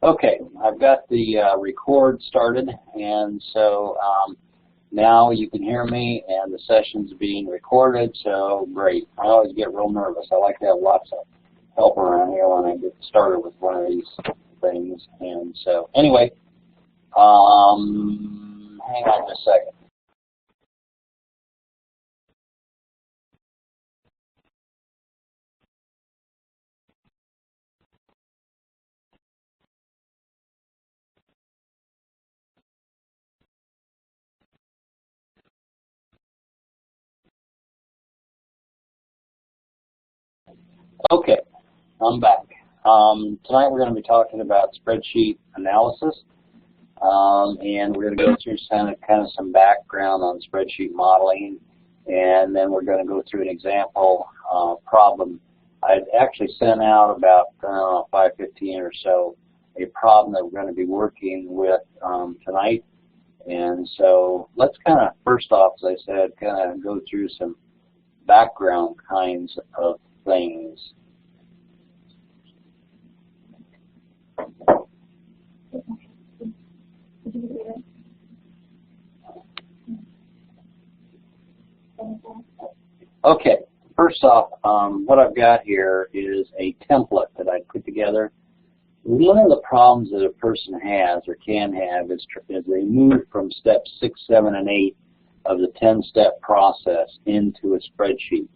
Okay, I've got the record started, and so now you can hear me, and the session's being recorded, so great. I always get real nervous. I like to have lots of help around here when I get started with one of these things, and so anyway, hang on just a second. Okay, I'm back. Tonight we're going to be talking about spreadsheet analysis, and we're going to go through kind of some background on spreadsheet modeling, and then we're going to go through an example problem. I'd actually sent out about 5:15 or so a problem that we're going to be working with tonight, and so let's kind of first off, as I said, kind of go through some background kinds of things. Okay, first off, what I've got here is a template that I put together. One of the problems that a person has or can have is they move from steps 6, 7, and 8 of the 10-step process into a spreadsheet.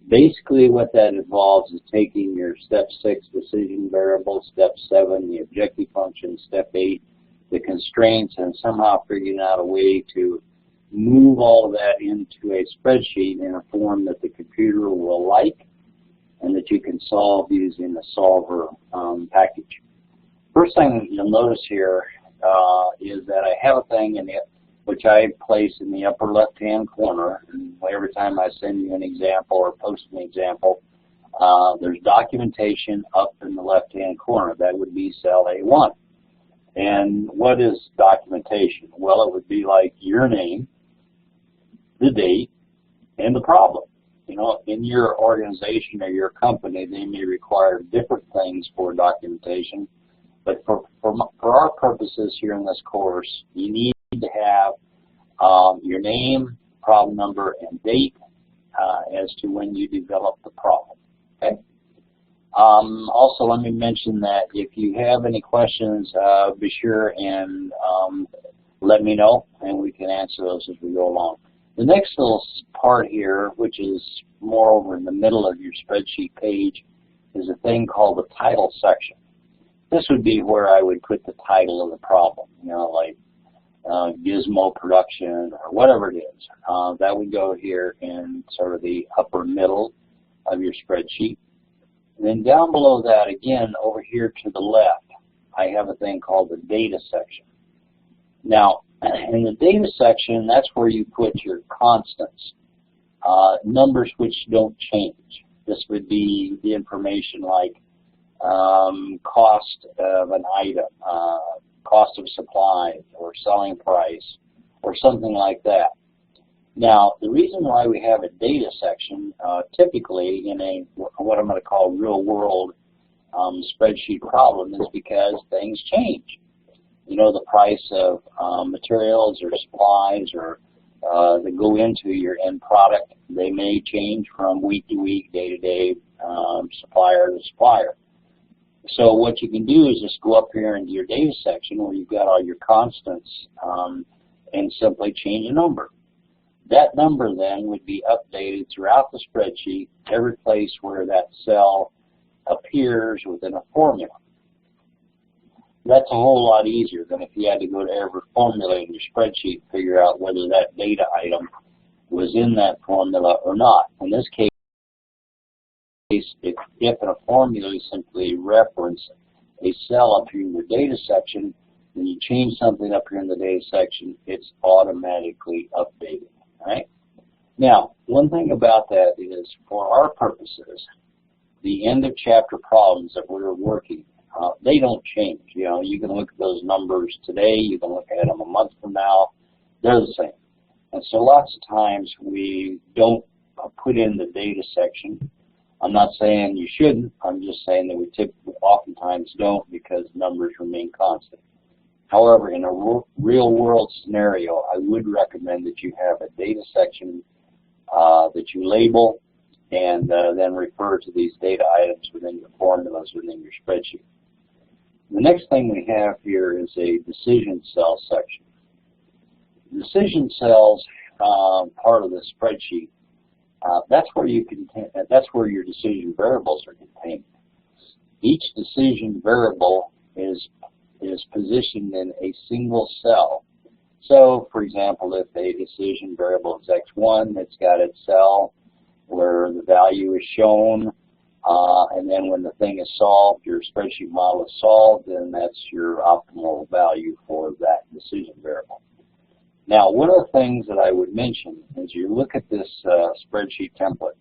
Basically, what that involves is taking your step 6 decision variable, step 7 the objective function, step 8 the constraints, and somehow figuring out a way to move all of that into a spreadsheet in a form that the computer will like and that you can solve using the solver package. First thing you'll notice here is that I have a thing in it which I place in the upper left-hand corner. And every time I send you an example or post an example, there's documentation up in the left-hand corner. That would be cell A1. And what is documentation? Well, it would be like your name, the date, and the problem. You know, in your organization or your company, they may require different things for documentation. But for our purposes here in this course, you need to have your name, problem number, and date as to when you develop the problem. Okay. Also, let me mention that if you have any questions, be sure and let me know, and we can answer those as we go along. The next little part here, which is more over in the middle of your spreadsheet page, is a thing called the title section. This would be where I would put the title of the problem, you know, like gizmo production or whatever it is. That would go here in sort of the upper middle of your spreadsheet. And then down below that, again, over here to the left, I have a thing called the data section. Now, in the data section, that's where you put your constants, numbers which don't change. This would be the information like cost of an item, cost of supplies, or selling price, or something like that. Now, the reason why we have a data section, typically in a what I'm going to call real-world spreadsheet problem, is because things change. You know, the price of materials or supplies or that go into your end product, they may change from week to week, day to day, supplier to supplier. So what you can do is just go up here into your data section where you've got all your constants and simply change a number. That number then would be updated throughout the spreadsheet, every place where that cell appears within a formula. That's a whole lot easier than if you had to go to every formula in your spreadsheet and figure out whether that data item was in that formula or not. In this case, if in a formula you simply reference a cell up here in your data section, and you change something up here in the data section, it's automatically updated. Right? Now, one thing about that is, for our purposes, the end of chapter problems that we're working, they don't change. You know, you can look at those numbers today, you can look at them a month from now, they're the same. And so lots of times we don't put in the data section. I'm not saying you shouldn't, I'm just saying that we oftentimes times don't because numbers remain constant. However, in a real-world scenario, I would recommend that you have a data section that you label and then refer to these data items within your formulas within your spreadsheet. The next thing we have here is a decision cell section. Decision cells, part of the spreadsheet, that's where your decision variables are contained. Each decision variable is positioned in a single cell. So, for example, if a decision variable is x1, it's got its cell where the value is shown, and then when the thing is solved, your spreadsheet model is solved, then that's your optimal value for that decision variable. Now, one of the things that I would mention is you look at this spreadsheet template.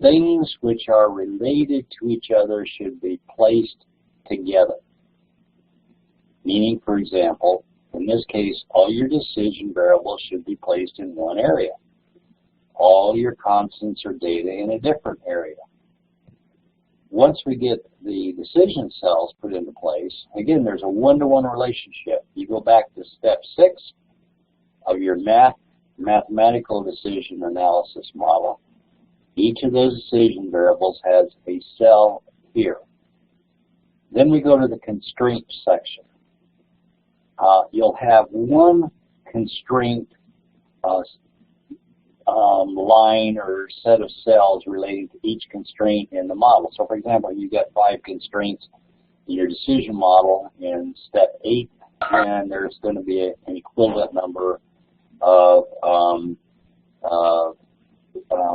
Things which are related to each other should be placed together. Meaning, for example, in this case, all your decision variables should be placed in one area. All your constants or data in a different area. Once we get the decision cells put into place, again, there's a one-to-one relationship. You go back to step 6 of your mathematical decision analysis model. Each of those decision variables has a cell here. Then we go to the constraint section. You'll have one constraint line or set of cells relating to each constraint in the model. So, for example, you've got 5 constraints in your decision model in step 8, and there's going to be an equivalent number of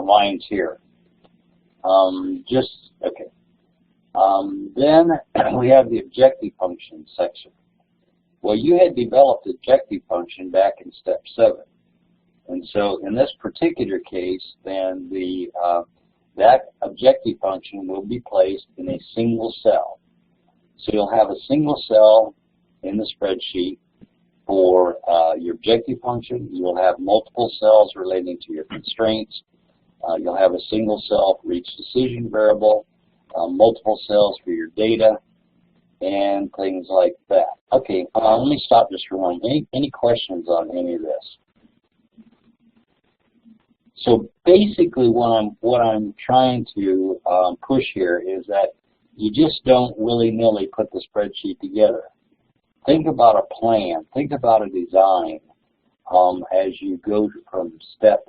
lines here. Then we have the objective function section. Well, you had developed the objective function back in step 7. And so in this particular case, then that objective function will be placed in a single cell. So you'll have a single cell in the spreadsheet for your objective function. You will have multiple cells relating to your constraints. You'll have a single cell for each decision variable, multiple cells for your data, and things like that. Okay, let me stop just for one. Any questions on any of this? So basically what I'm trying to push here is that you just don't willy-nilly put the spreadsheet together. Think about a plan. Think about a design as you go from step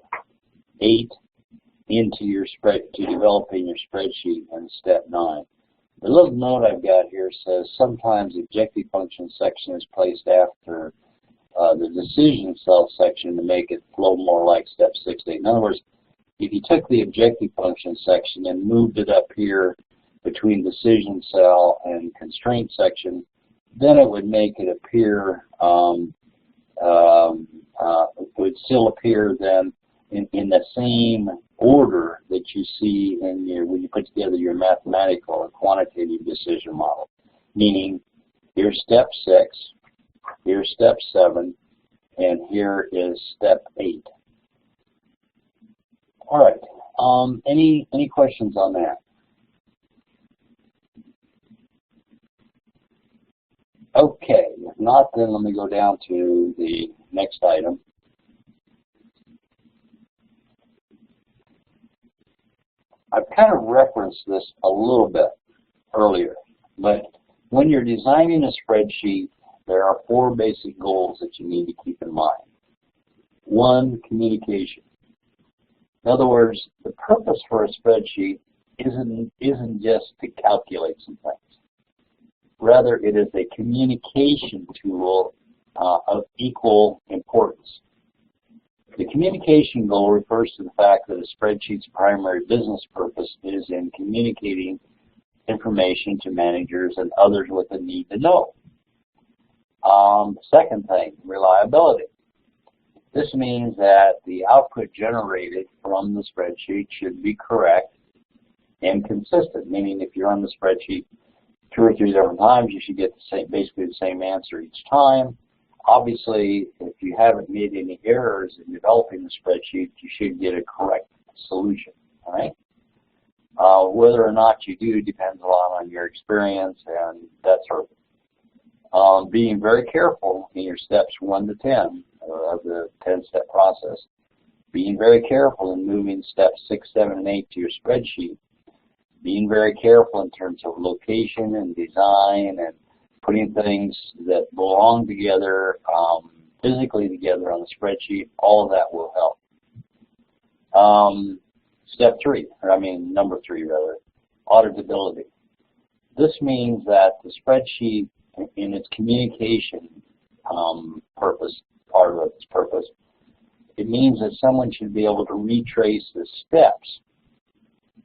8 into developing your spreadsheet in step 9. The little note I've got here says sometimes the objective function section is placed after the decision cell section to make it flow more like step 6 to 8. In other words, if you took the objective function section and moved it up here between decision cell and constraint section, then it would make it appear, it would still appear then in the same order that you see in when you put together your mathematical or quantitative decision model. Meaning, here's step 6, here's step 7, and here is step 8. All right. Any questions on that? Okay. If not, then let me go down to the next item. I've kind of referenced this a little bit earlier, but when you're designing a spreadsheet, there are 4 basic goals that you need to keep in mind. 1, communication. In other words, the purpose for a spreadsheet isn't just to calculate some things. Rather, it is a communication tool of equal importance. The communication goal refers to the fact that a spreadsheet's primary business purpose is in communicating information to managers and others with a need to know. Second thing, reliability. This means that the output generated from the spreadsheet should be correct and consistent, meaning if you're on the spreadsheet 2 or 3 different times, you should get basically the same answer each time. Obviously, if you haven't made any errors in developing the spreadsheet, you should get a correct solution, all right? Whether or not you do depends a lot on your experience and that sort of thing. Being very careful in your steps 1 to 10 of the 10-step process. Being very careful in moving steps 6, 7, and 8 to your spreadsheet. Being very careful in terms of location and design and putting things that belong together, physically together on the spreadsheet. All of that will help. Number 3 rather, auditability. This means that the spreadsheet, in its communication part of its purpose, it means that someone should be able to retrace the steps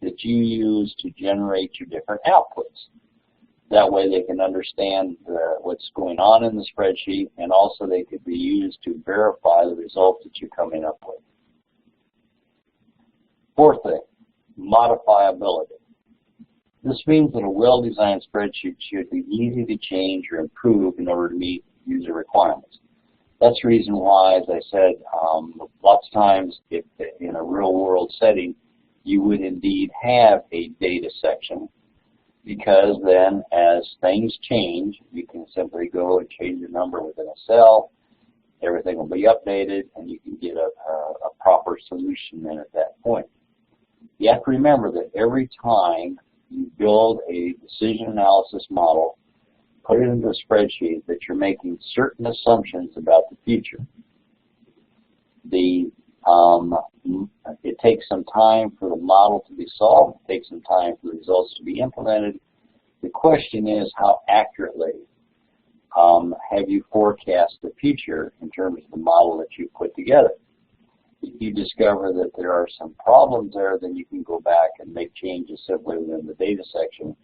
that you use to generate your different outputs. That way they can understand what's going on in the spreadsheet, and also they could be used to verify the results that you're coming up with. 4th thing, modifiability. This means that a well-designed spreadsheet should be easy to change or improve in order to meet user requirements. That's the reason why, as I said, lots of times if in a real-world setting, you would indeed have a data section, because then as things change, you can simply go and change the number within a cell, everything will be updated, and you can get a proper solution then at that point. You have to remember that every time you build a decision analysis model, put it into a spreadsheet, that you're making certain assumptions about the future. It takes some time for the model to be solved. It takes some time for the results to be implemented. The question is, how accurately have you forecast the future in terms of the model that you put together? If you discover that there are some problems there, then you can go back and make changes simply within the data section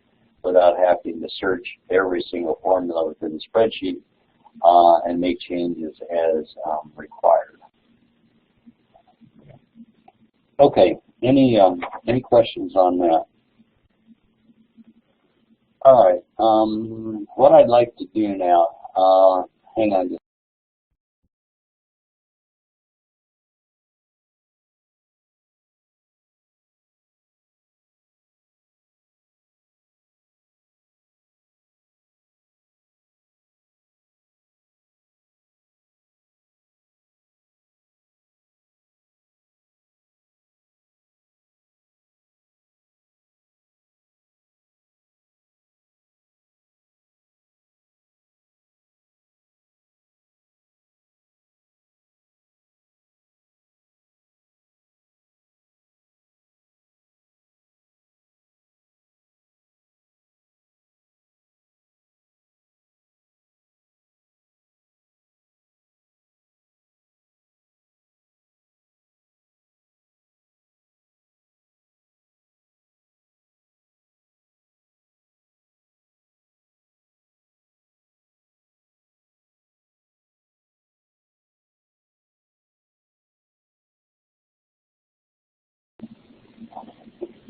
without having to search every single formula within the spreadsheet and make changes as required. Okay, any questions on that? All right, what I'd like to do now, hang on just.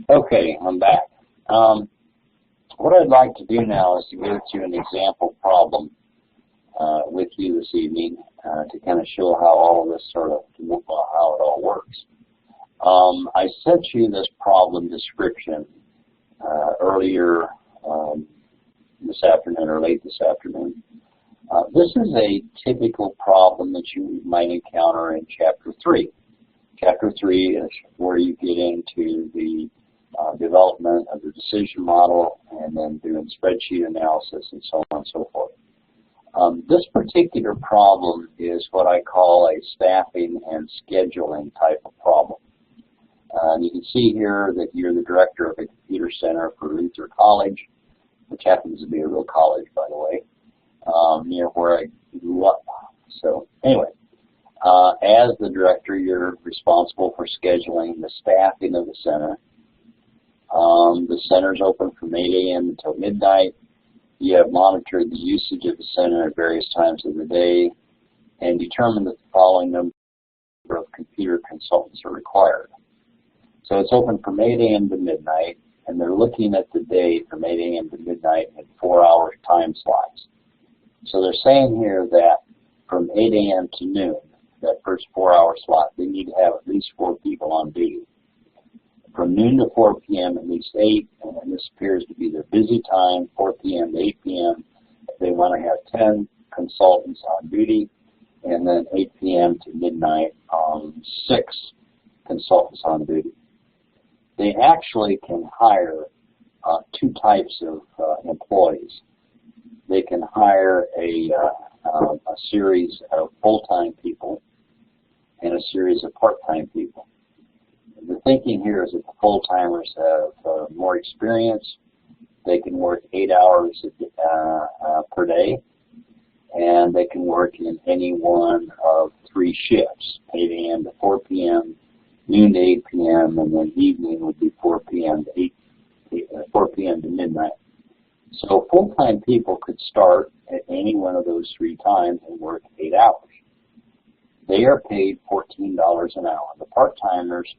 Okay, I'm back. What I'd like to do now is to give you an example problem with you this evening to kind of show how all of this how it all works. I sent you this problem description earlier this afternoon or late this afternoon. This is a typical problem that you might encounter in Chapter 3. Chapter 3 is where you get into the development of the decision model and then doing spreadsheet analysis and so on and so forth. This particular problem is what I call a staffing and scheduling type of problem. You can see here that you're the director of a computer center for Luther College, which happens to be a real college, by the way, near where I grew up. So anyway, as the director, you're responsible for scheduling the staffing of the center. The center's open from 8 a.m. until midnight. You have monitored the usage of the center at various times of the day and determined that the following number of computer consultants are required. So it's open from 8 a.m. to midnight, and they're looking at the day from 8 a.m. to midnight in 4-hour time slots. So they're saying here that from 8 a.m. to noon, that first 4-hour slot, they need to have at least 4 people on duty. from noon to 4 p.m. at least 8, and this appears to be their busy time, 4 p.m. to 8 p.m. They want to have 10 consultants on duty, and then 8 p.m. to midnight, 6 consultants on duty. They actually can hire two types of employees. They can hire a series of full-time people and a series of part-time people. The thinking here is that the full-timers have more experience. They can work 8 hours per day, and they can work in any one of 3 shifts, 8 a.m. to 4 p.m., noon to 8 p.m., and then evening would be 4 p.m. to midnight. So full-time people could start at any one of those 3 times and work 8 hours. They are paid $14 an hour. The part-timers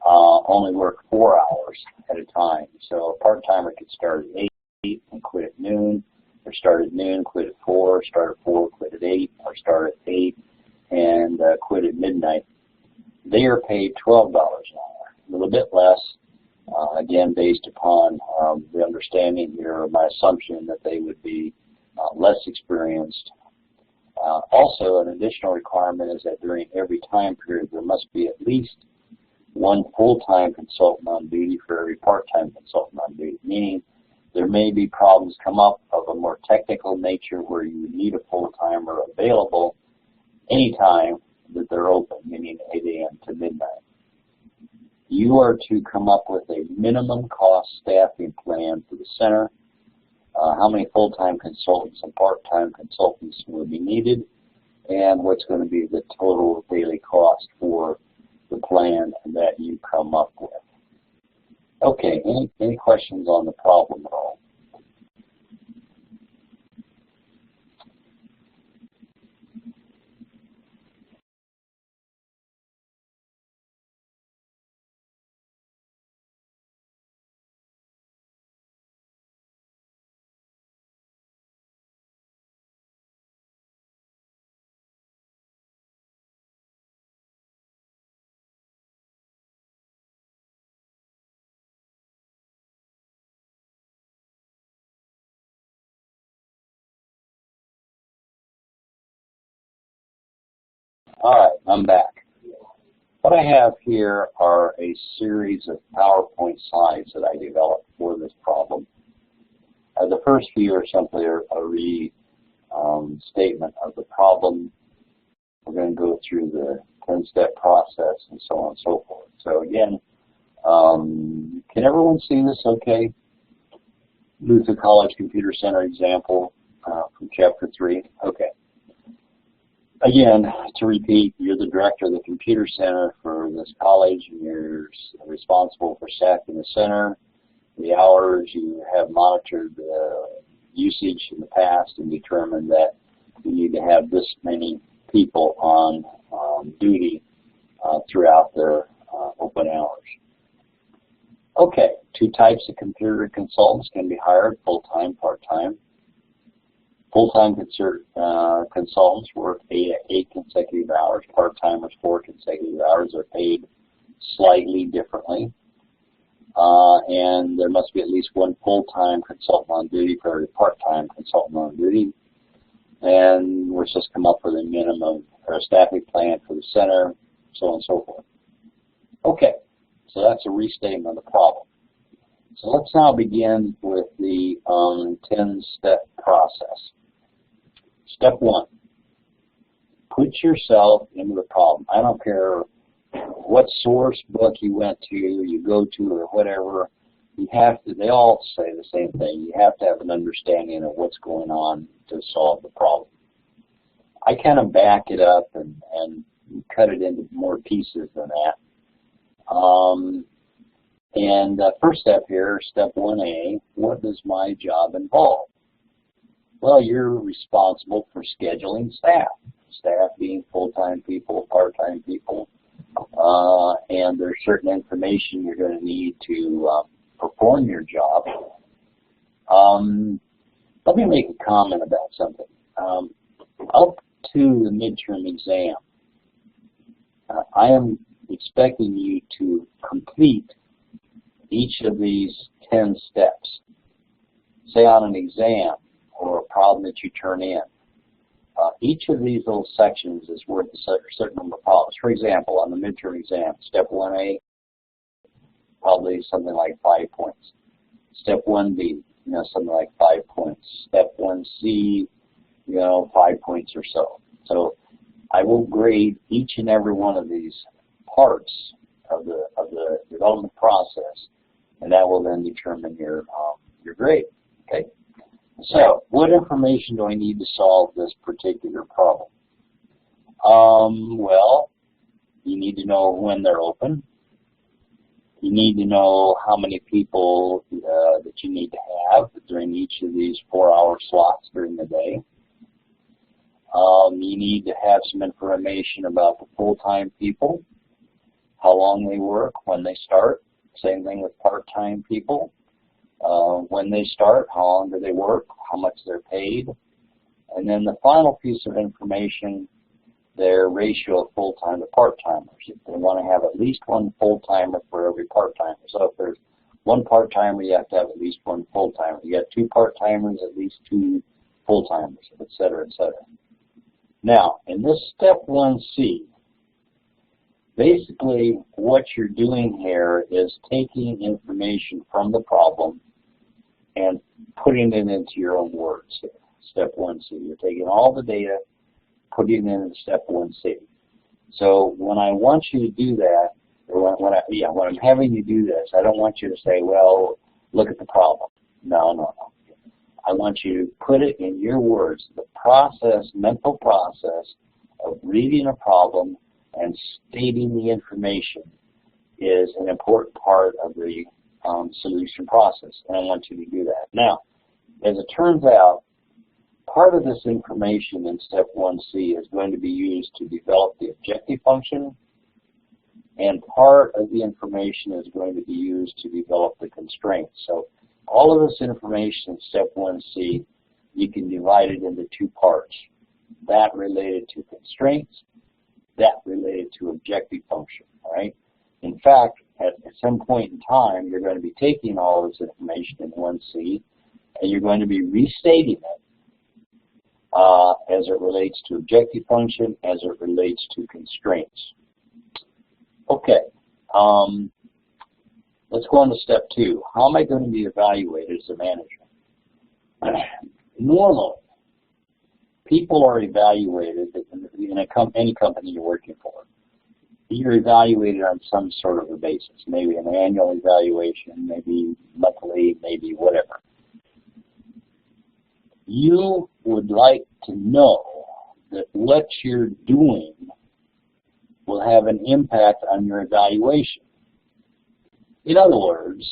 only work 4 hours at a time. So a part-timer could start at 8 and quit at noon, or start at noon, quit at 4, start at 4, quit at 8, or start at 8 and quit at midnight. They are paid $12 an hour, a little bit less, again, based upon the understanding here, or my assumption that they would be less experienced. Also, an additional requirement is that during every time period, there must be at least one full-time consultant on duty for every part-time consultant on duty, meaning there may be problems come up of a more technical nature where you need a full-timer available anytime that they're open, meaning 8 a.m. to midnight. You are to come up with a minimum cost staffing plan for the center, how many full-time consultants and part-time consultants will be needed, and what's going to be the total daily cost for the plan that you come up with. Okay, any questions on the problem at all? All right, I'm back. What I have here are a series of PowerPoint slides that I developed for this problem. The first few are simply a restatement of the problem. We're going to go through the 10-step process and so on and so forth. So again, can everyone see this okay? Luther College Computer Center example from Chapter 3. Okay. Again, to repeat, you're the director of the computer center for this college, and you're responsible for staffing the center. The hours, you have monitored the usage in the past and determined that you need to have this many people on duty throughout their open hours. Okay, 2 types of computer consultants can be hired, full-time, part-time. Full-time consultants work 8 consecutive hours. Part-timers 4 consecutive hours are paid slightly differently. And there must be at least one full-time consultant on duty for every part-time consultant on duty. And we're supposed to come up with a minimum or a staffing plan for the center, so on and so forth. Okay, so that's a restatement of the problem. So let's now begin with the 10-step process. Step 1, put yourself into the problem. I don't care what source book you went to, you go to, or whatever. You have to, they all say the same thing. You have to have an understanding of what's going on to solve the problem. I kind of back it up and cut it into more pieces than that. First step here, step 1A, what does my job involve? Well, you're responsible for scheduling staff. Staff being full-time people, part-time people, and there's certain information you're going to need to perform your job. Let me make a comment about something. Up to the midterm exam, I am expecting you to complete each of these 10 steps. Say on an exam or a problem that you turn in, each of these little sections is worth a certain number of problems. For example, on the midterm exam, step 1A, probably something like 5 points. Step 1B, something like 5 points. Step 1C, 5 points or so. So I will grade each and every one of these parts of the development process, and that will then determine your grade. Okay. So, what information do I need to solve this particular problem? Well, you need to know when they're open. You need to know how many people that you need to have during each of these 4-hour slots during the day. You need to have some information about the full-time people, how long they work, when they start. Same thing with part-time people. When they start, how long do they work, how much they're paid. And then the final piece of information, their ratio of full-time to part-timers. If they want to have at least one full-timer for every part-timer. So if there's one part-timer, you have to have at least one full-timer. You got 2 part-timers, at least 2 full-timers, et cetera, et cetera. Now, in this step 1C, basically what you're doing here is taking information from the problem and putting it into your own words here. Step 1C. You're taking all the data, putting it into step 1C. So when I want you to do that, or when I'm having you do this, I don't want you to say, well, look at the problem. No. I want you to put it in your words. The process, mental process of reading a problem and stating the information is an important part of the solution process, and I want you to do that. Now, as it turns out, part of this information in step 1C is going to be used to develop the objective function, and part of the information is going to be used to develop the constraints. So all of this information in step 1C, you can divide it into 2 parts. That related to constraints, that related to objective function, right? In fact, at some point in time, you're going to be taking all this information in 1C, and you're going to be restating it as it relates to objective function, as it relates to constraints. Okay, let's go on to step 2. How am I going to be evaluated as a manager? Normally, people are evaluated in any company you're working for. You're evaluated on some sort of a basis, maybe an annual evaluation, maybe monthly, maybe whatever. You would like to know that what you're doing will have an impact on your evaluation. In other words,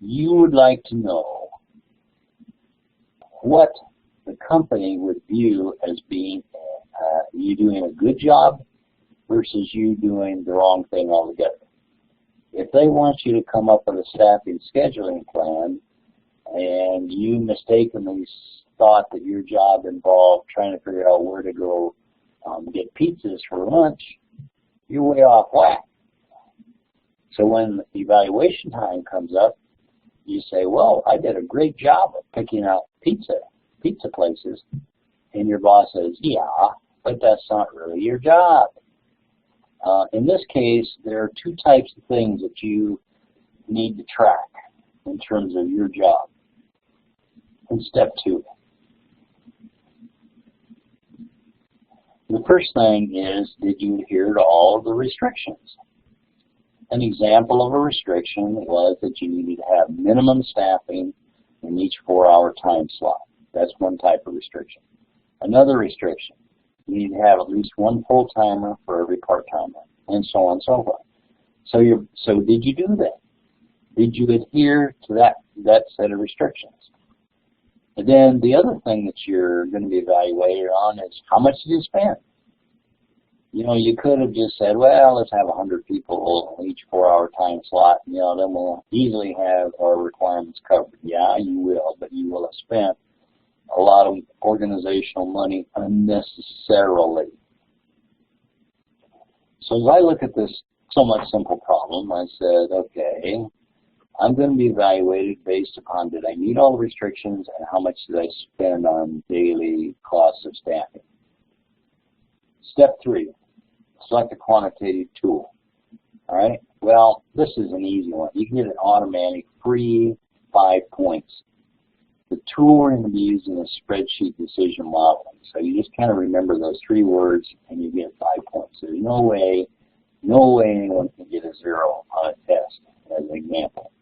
you would like to know what the company would view as being you doing a good job versus you doing the wrong thing altogether. If they want you to come up with a staffing scheduling plan and you mistakenly thought that your job involved trying to figure out where to go get pizzas for lunch, you're way off whack. So when evaluation time comes up, you say, well, I did a great job of picking out pizza places. And your boss says, yeah, but that's not really your job. In this case, there are 2 types of things that you need to track in terms of your job in step 2. The first thing is, did you adhere to all of the restrictions? An example of a restriction was that you needed to have minimum staffing in each 4-hour time slot. That's one type of restriction. Another restriction, you need to have at least one full-timer for every part-timer, and so on and so forth. So did you do that? Did you adhere to that set of restrictions? And then the other thing that you're going to be evaluated on is how much did you spend? You could have just said, well, let's have 100 people in each 4-hour time slot, then we'll easily have our requirements covered. Yeah, you will, but you will have spent a lot of organizational money unnecessarily. So as I look at this somewhat simple problem. I said, okay, I'm going to be evaluated based upon did I meet all the restrictions and how much did I spend on daily costs of staffing. Step 3, select a quantitative tool. All right, well, this is an easy one. You can get an automatic free 5 points. The tool we're going to be using is Spreadsheet Decision Modeling. So you just kind of remember those 3 words and you get 5 points. There's no way anyone can get a 0 on a test, as an example.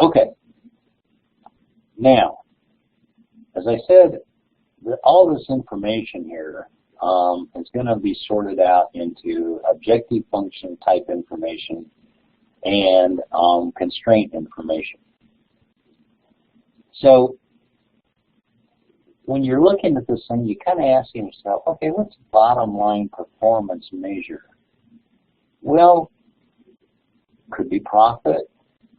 Okay. Now, as I said, all this information here is going to be sorted out into objective function type information and constraint information. So when you're looking at this thing, you kind of ask yourself, okay, what's the bottom line performance measure? Well, could be profit,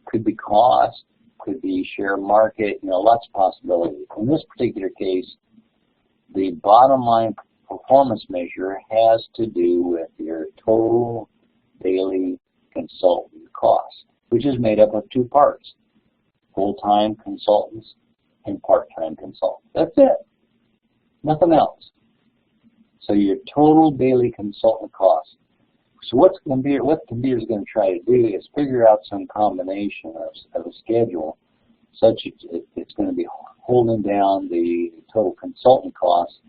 could be cost, could be share market, lots of possibilities. In this particular case, the bottom line performance measure has to do with your total daily consultant cost, which is made up of 2 parts. Full-time consultants and part-time consultants. That's it. Nothing else. So your total daily consultant cost. So what the computer is going to try to do is figure out some combination of a schedule such that it's going to be holding down the total consultant cost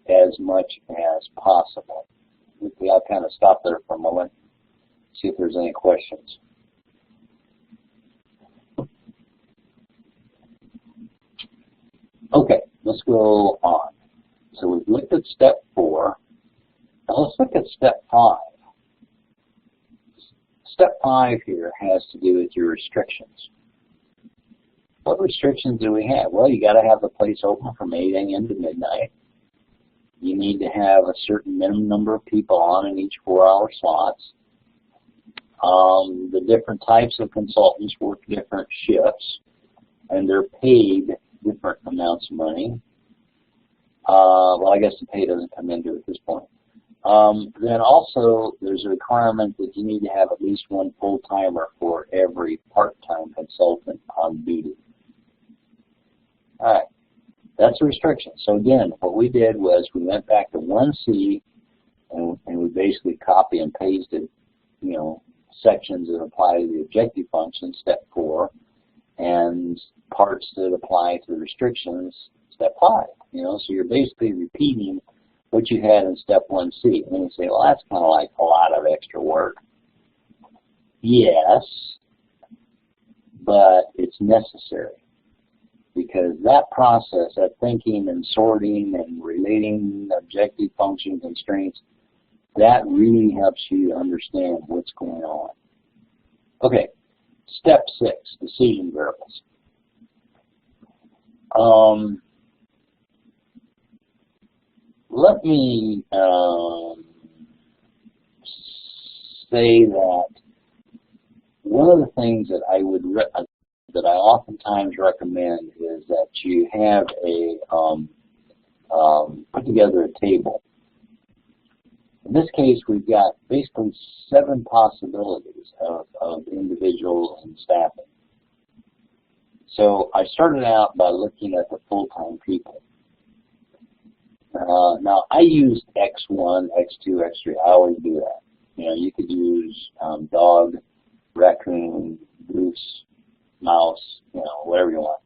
as much as possible. I'll kind of stop there for a moment, see if there's any questions. Okay, let's go on. So we've looked at step 4. Now let's look at step 5. Step 5 here has to do with your restrictions. What restrictions do we have? Well, you got to have the place open from 8 a.m. to midnight. You need to have a certain minimum number of people on in each 4-hour slots. The different types of consultants work different shifts, and they're paid different amounts of money. Well, I guess the pay doesn't come into it at this point. Then also, there's a requirement that you need to have at least 1 full-timer for every part-time consultant on duty. All right, that's a restriction. So again, what we did was we went back to 1C and we basically copy and pasted, sections that apply to the objective function, step 4, and parts that apply to the restrictions, step 5. So you're basically repeating what you had in step 1C. And then you say, well, that's kind of like a lot of extra work. Yes, but it's necessary. Because that process, that thinking and sorting and relating objective function constraints, that really helps you to understand what's going on. Okay, step 6, decision variables. Let me say that one of the things that I oftentimes recommend is that you have put together a table. In this case, we've got basically 7 possibilities of individuals and staffing. So I started out by looking at the full-time people. Now, I used X1, X2, X3. I always do that. You could use dog, raccoon, goose, mouse, whatever you want.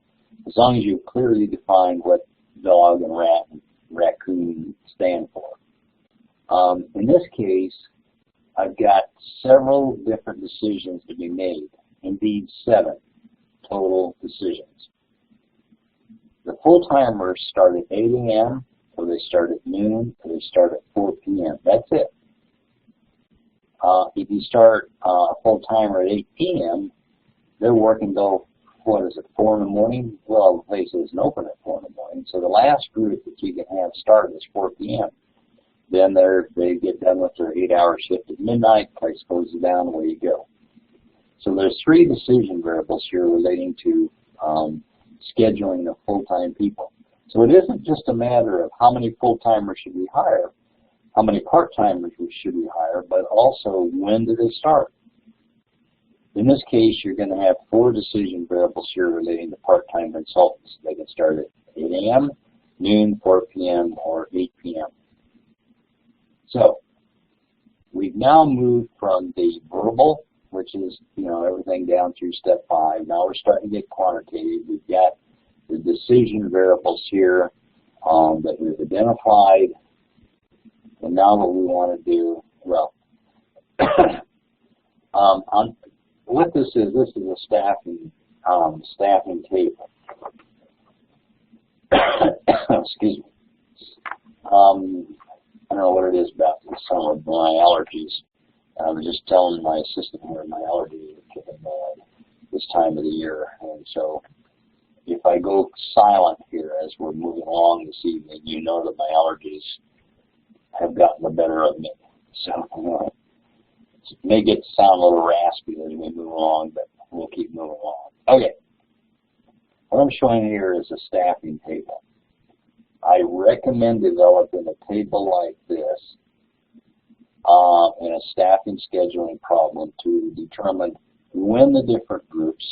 As long as you clearly define what dog and raccoon stand for. In this case, I've got several different decisions to be made. Indeed, 7 total decisions. The full-timers start at 8 a.m., or they start at noon, or they start at 4 p.m. That's it. If you start a full-timer at 8 p.m., they're working till, 4 in the morning? Well, the place isn't open at 4 in the morning, so the last group that you can have start is 4 p.m. Then they get done with their 8-hour shift at midnight, place closes down, away you go. So there's 3 decision variables here relating to scheduling of full-time people. So it isn't just a matter of how many full-timers should we hire. how many part-timers should we hire, but also when do they start. In this case, you're going to have 4 decision variables here relating to part-time consultants. They can start at 8 a.m., noon, 4 p.m., or 8 p.m. So we've now moved from the verbal, which is, everything down through step 5. Now we're starting to get quantitative. We've got the decision variables here that we've identified. And now what we want to do, well, what this is a staffing table. Excuse me. I don't know what it is about some of my allergies. I was just telling my assistant here my allergies are kicking bad this time of the year. And so if I go silent here as we're moving along this evening, you know that my allergies have gotten the better of me. So it may sound a little raspy as we move along, but we'll keep moving along. Okay. What I'm showing here is a staffing table. I recommend developing a table like this in a staffing scheduling problem to determine when the different groups,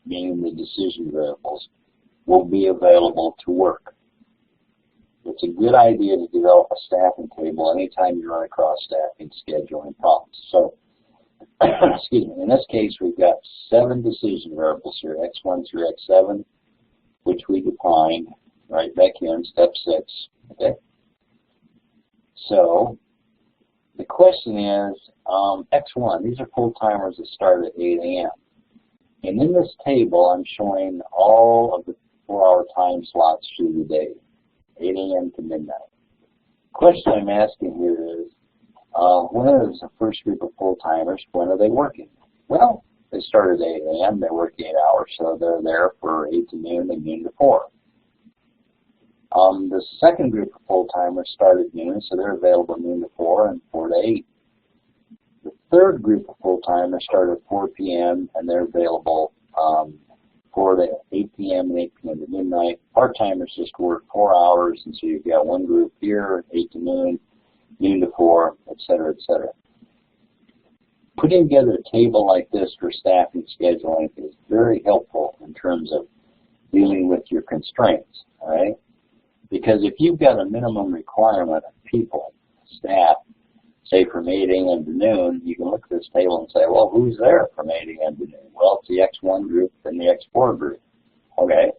meaning the decision variables, will be available to work. It's a good idea to develop a staffing table anytime you run across staffing scheduling problems. So, excuse me, in this case, we've got 7 decision variables here, X1 through X7, which we define right back here in step 6. Okay. So the question is, X1, these are full-timers that start at 8 a.m. And in this table, I'm showing all of the 4-hour time slots through the day, 8 a.m. to midnight. The question I'm asking here is, when is the first group of full-timers, when are they working? Well, they start at 8 a.m., they work 8 hours, so they're there for 8 to noon and noon to 4. The second group of full-timers start at noon, so they're available noon to 4 and 4 to 8. The third group of full-timers start at 4 p.m. and they're available 4 to 8 p.m. and 8 p.m. to midnight. Part-timers just work 4 hours, and so you've got one group here, 8 to noon, noon to 4, etc., etc. Putting together a table like this for staffing scheduling is very helpful in terms of dealing with your constraints, all right? Because if you've got a minimum requirement of people, staff, say from 8 a.m. to noon, you can look at this table and say, well, who's there from 8 a.m. to noon? Well, it's the X1 group and the X4 group. Okay.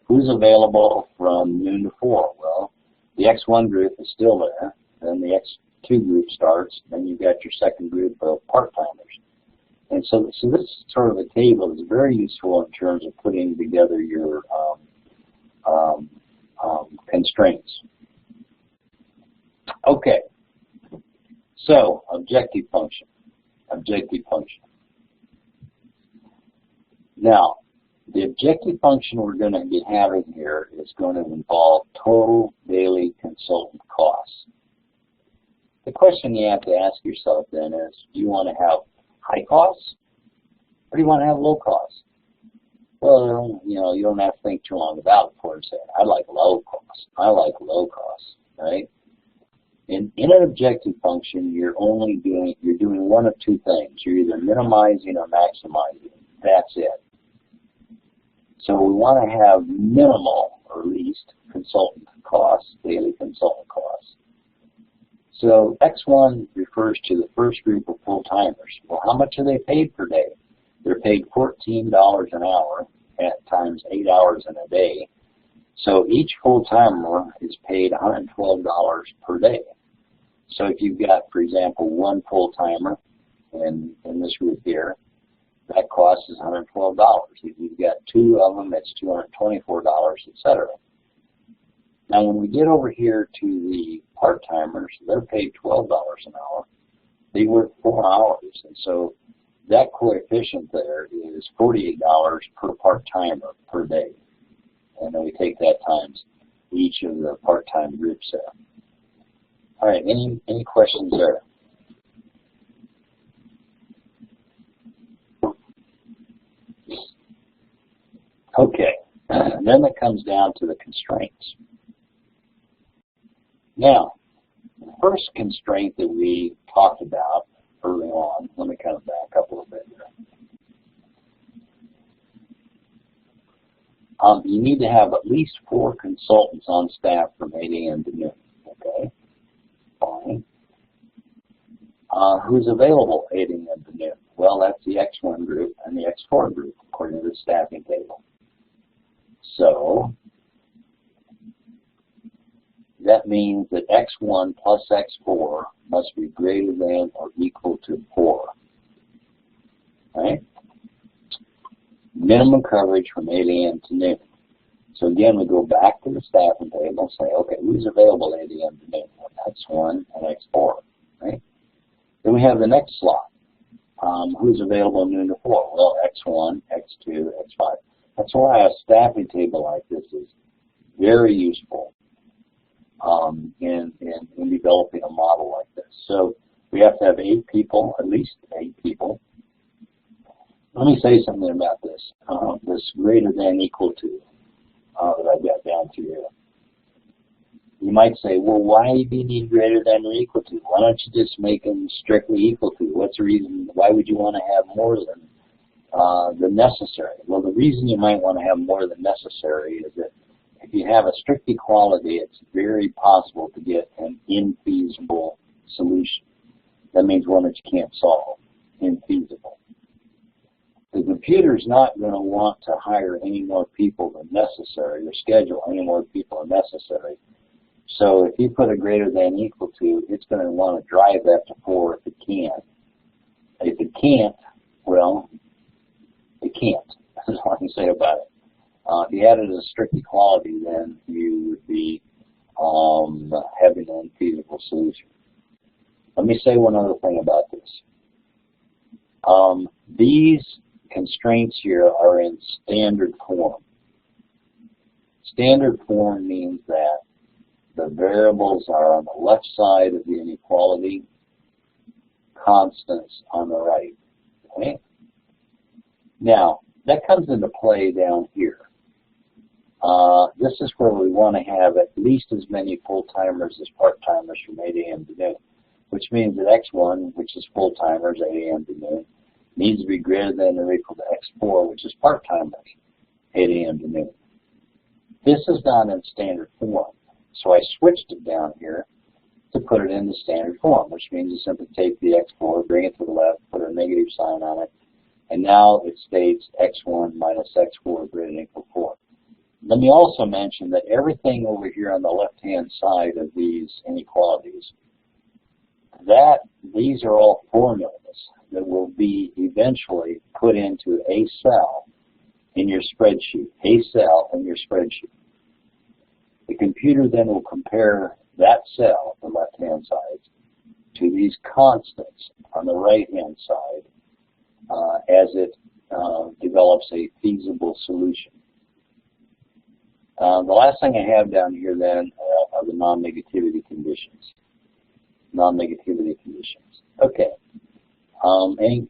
Who's available from noon to 4? Well, the X1 group is still there. Then the X2 group starts. Then you've got your second group of part-timers. And so this sort of a table is very useful in terms of putting together your constraints. Okay. So, objective function. Now, the objective function we're going to be having here is going to involve total daily consultant costs. The question you have to ask yourself then is, do you want to have high costs or do you want to have low costs? Well, you don't have to think too long about it before saying, I like low costs. I like low costs, right? In an objective function, you're doing one of two things. You're either minimizing or maximizing. That's it. So we want to have minimal or least consultant costs, daily consultant costs. So X1 refers to the first group of full-timers. Well, how much are they paid per day? They're paid $14 an hour at times 8 hours in a day. So each full-timer is paid $112 per day. So if you've got, for example, one full-timer in this group here, that cost is $112. If you've got 2 of them, it's $224, etc. Now, when we get over here to the part-timers, they're paid $12 an hour. They work 4 hours, and so that coefficient there is $48 per part-timer per day. And then we take that times each of the part-time groups there. All right, any questions there? Okay, then it comes down to the constraints. Now, first constraint that we talked about early on, let me kind of back up a little bit here. You need to have at least 4 consultants on staff from 8 a.m. to noon. Okay, fine. Who's available 8 a.m. to noon? Well, that's the X1 group and the X4 group, according to the staffing table. So that means that X1 plus X4 must be greater than or equal to 4. Right? Minimum coverage from 8 a.m. to noon. So again, we go back to the staffing table and say, okay, who's available 8 a.m. to noon? Well, X1 and X4. Right? Then we have the next slot. Who's available noon to 4? Well, X1, X2, X5. That's why a staffing table like this is very useful in developing a model like this. So we have to have 8 people, at least 8 people. Let me say something about this. This greater than equal to that I've got down to here. You might say, well, why do you need greater than or equal to? Why don't you just make them strictly equal to? What's the reason? Why would you want to have more than necessary? Well, the reason you might want to have more than necessary is that if you have a strict equality, it's very possible to get an infeasible solution. That means one that you can't solve, infeasible. The computer's not going to want to hire any more people than necessary or schedule any more people than necessary. So if you put a greater than equal to, it's going to want to drive that to 4 if it can. If it can't, well, it can't. That's all I can say about it. If you had it as a strict equality, then you would be having an infeasible solution. Let me say one other thing about this. These constraints here are in standard form. Standard form means that the variables are on the left side of the inequality, constants on the right. Okay? Now, that comes into play down here. This is where we want to have at least as many full-timers as part-timers from 8 a.m. to noon, which means that X1, which is full-timers, 8 a.m. to noon, needs to be greater than or equal to X4, which is part-timers, 8 a.m. to noon. This is not in standard form, so I switched it down here to put it in the standard form, which means you simply take the X4, bring it to the left, put a negative sign on it, and now it states X1 minus X4 greater than or equal to 4. Let me also mention that everything over here on the left-hand side of these inequalities, these are all formulas that will be eventually put into a cell in your spreadsheet, The computer then will compare that cell, the left-hand side, to these constants on the right-hand side as it develops a feasible solution. The last thing I have down here then are the non-negativity conditions. Okay.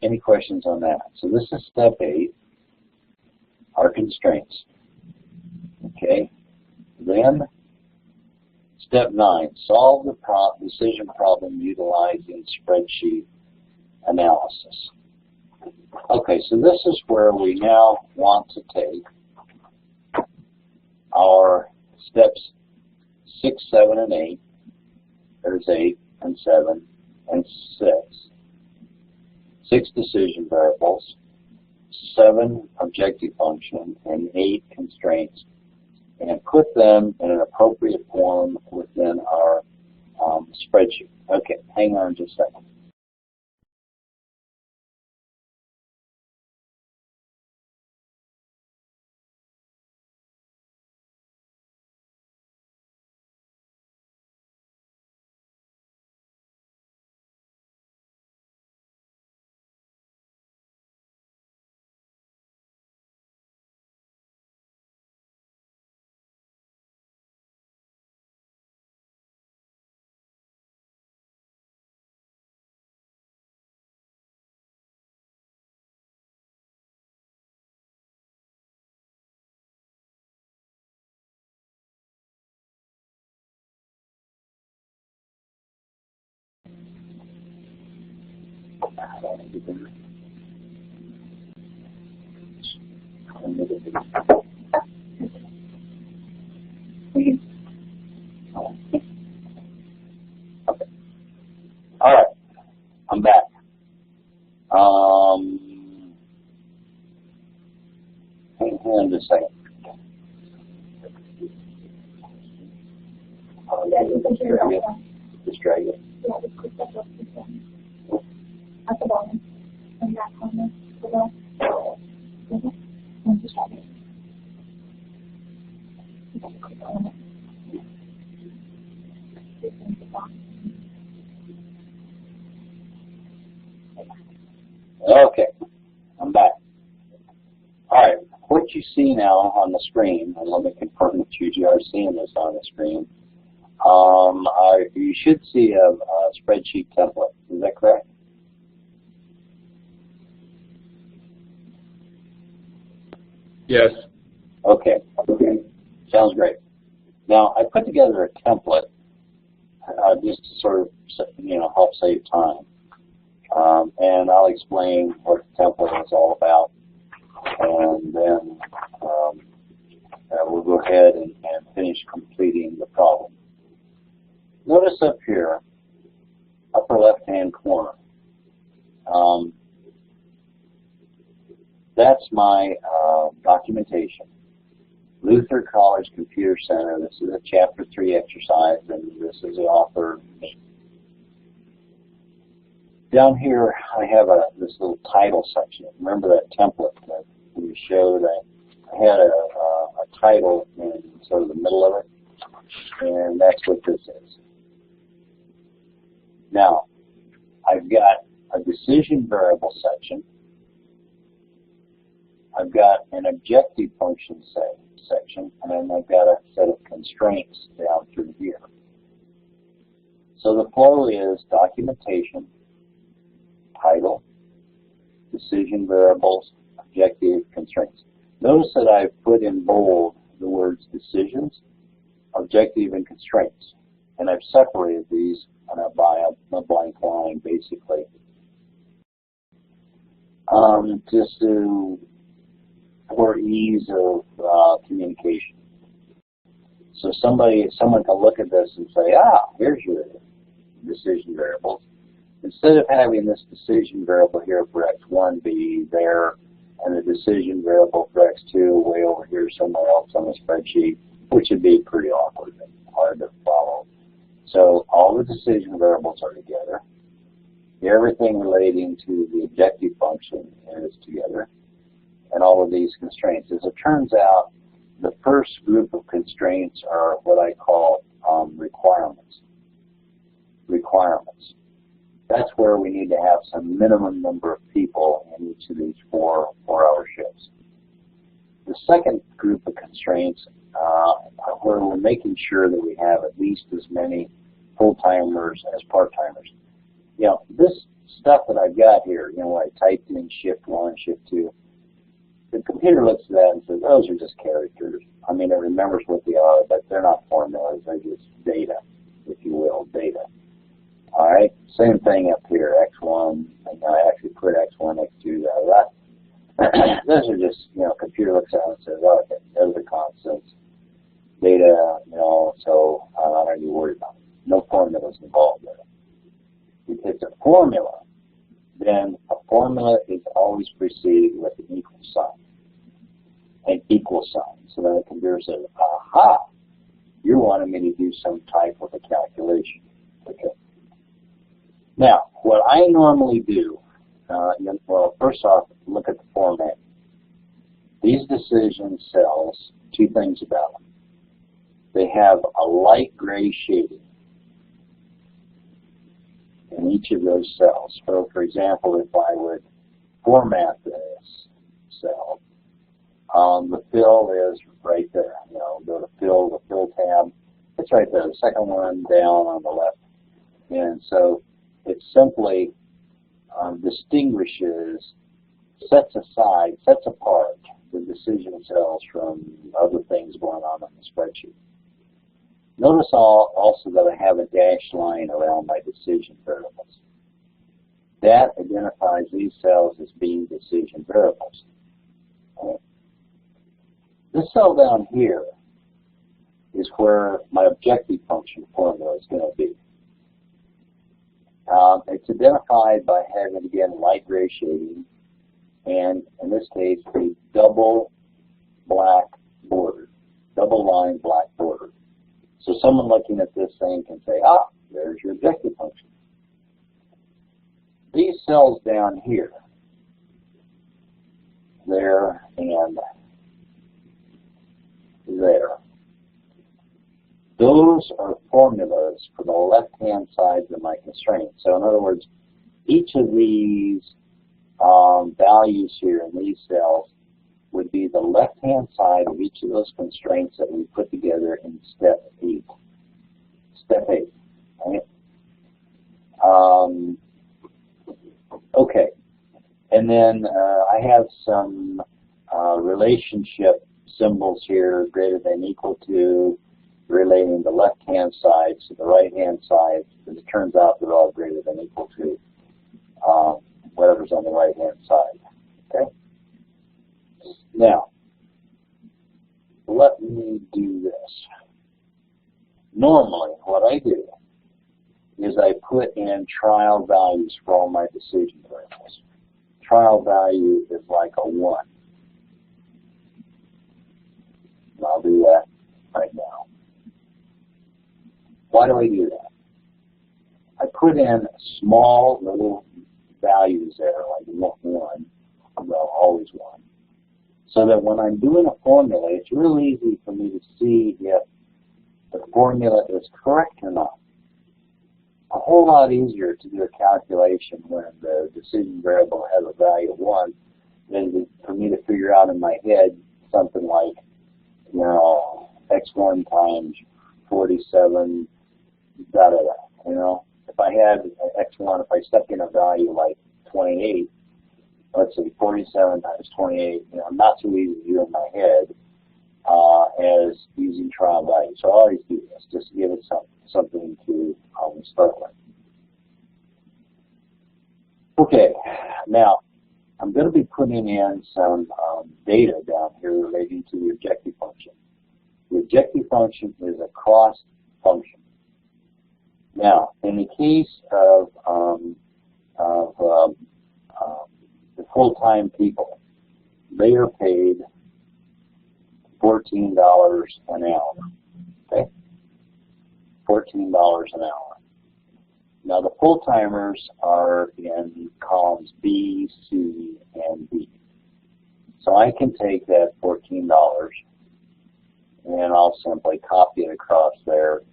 Any questions on that? So this is step 8, our constraints. Okay. Then step 9, solve the decision problem utilizing spreadsheet analysis. Okay, so this is where we now want to take our steps 6, 7, and 8. There's 8 and 7 and 6. 6 decision variables, 7 objective functions, and 8 constraints, and put them in an appropriate form within our spreadsheet. Okay, hang on just a second. I don't need to do it. Okay. All right. I'm back. Hang on just a second. Just drag it. Yeah, just click that button at the bottom, in that corner below. And just drag it. You gotta click on it. Okay, I'm back. All right, what you see now on the screen, and let me confirm that you are seeing this on the screen. You should see a spreadsheet template. Is that correct? Yes. Okay. Okay. Sounds great. Now, I put together a template just to sort of, help save time. And I'll explain what the template is all about. And then we'll go ahead and finish completing the problem. Notice up here, upper left-hand corner, that's my documentation. Luther College Computer Center, this is a Chapter 3 exercise, and this is the author. Down here, I have this little title section. Remember that template that we showed? I had a title in sort of the middle of it, and that's what this is. Now, I've got a decision variable section. I've got an objective function section, and then I've got a set of constraints down through here. So the flow is documentation, title, decision variables, objective, constraints. Notice that I've put in bold the words decisions, objective, and constraints. And I've separated these by a blank line, basically. Just for ease of communication. So someone can look at this and say, here's your decision variables. Instead of having this decision variable here for x1 be there, and the decision variable for x2 way over here somewhere else on the spreadsheet, which would be pretty awkward and hard to follow. So all the decision variables are together. Everything relating to the objective function is together. And all of these constraints. As it turns out, the first group of constraints are what I call requirements. Requirements. That's where we need to have some minimum number of people in each of these four-hour shifts. The second group of constraints are where we're making sure that we have at least as many full-timers as part-timers. This stuff that I've got here, I typed in shift 1, shift 2, the computer looks at that and says, those are just characters. I mean, it remembers what they are, but they're not formulas. They're just data, if you will, data. All right, same thing up here, X1. I actually put X1, X2, that. Those are just, computer looks at it and says, okay, those are constants. Data, so I'm not going to be worried about it. No formulas involved there. If it's a formula, then a formula is always preceded with an equal sign. An equal sign. So then the computer says, aha, you're wanting me to do some type of a calculation. Okay. Now, what I normally do, well, first off, look at the format. These decision cells, two things about them. They have a light gray shading in each of those cells. So, for example, if I would format this cell, the fill is right there. Go to fill, the fill tab. It's right there, the second one down on the left. And so it simply distinguishes, sets apart the decision cells from other things going on in the spreadsheet. Notice also that I have a dashed line around my decision variables. that identifies these cells as being decision variables. Right? This cell down here is where my objective function formula is going to be. It's identified by having, again, light gray shading, and in this case, a double black border, double line black border. So someone looking at this thing can say, ah, there's your objective function. These cells down here, there and there, those are formulas for the left-hand sides of my constraint. So in other words, each of these values here in these cells would be the left-hand side of each of those constraints that we put together in step 8. Step 8, right? Okay, and then I have some relationship symbols here, greater than, equal to, relating the left-hand side to the right-hand side, because it turns out they're all greater than, equal to whatever's on the right-hand side. Okay? Now, let me do this. Normally, what I do is I put in trial values for all my decision variables. Trial value is like a 1. And I'll do that right now. Why do I do that? I put in small little values there, like 1, well, always 1, so that when I'm doing a formula, it's real easy for me to see if the formula is correct or not. A whole lot easier to do a calculation when the decision variable has a value of 1 than for me to figure out in my head something like, you know, x1 times 47, da da da. You know, if I had x1, if I stuck in a value like 28, let's say 47 times 28, you know, not so easy to do in my head as using trial value. So I always do this, just to give it something to start with. Okay, now I'm going to be putting in some data down here relating to the objective function. The objective function is a cost function. Now, in the case of the full-time people, they are paid $14 an hour. Okay, $14 an hour. Now, the full-timers are in columns B, C, and D. So I can take that $14 and I'll simply copy it across there,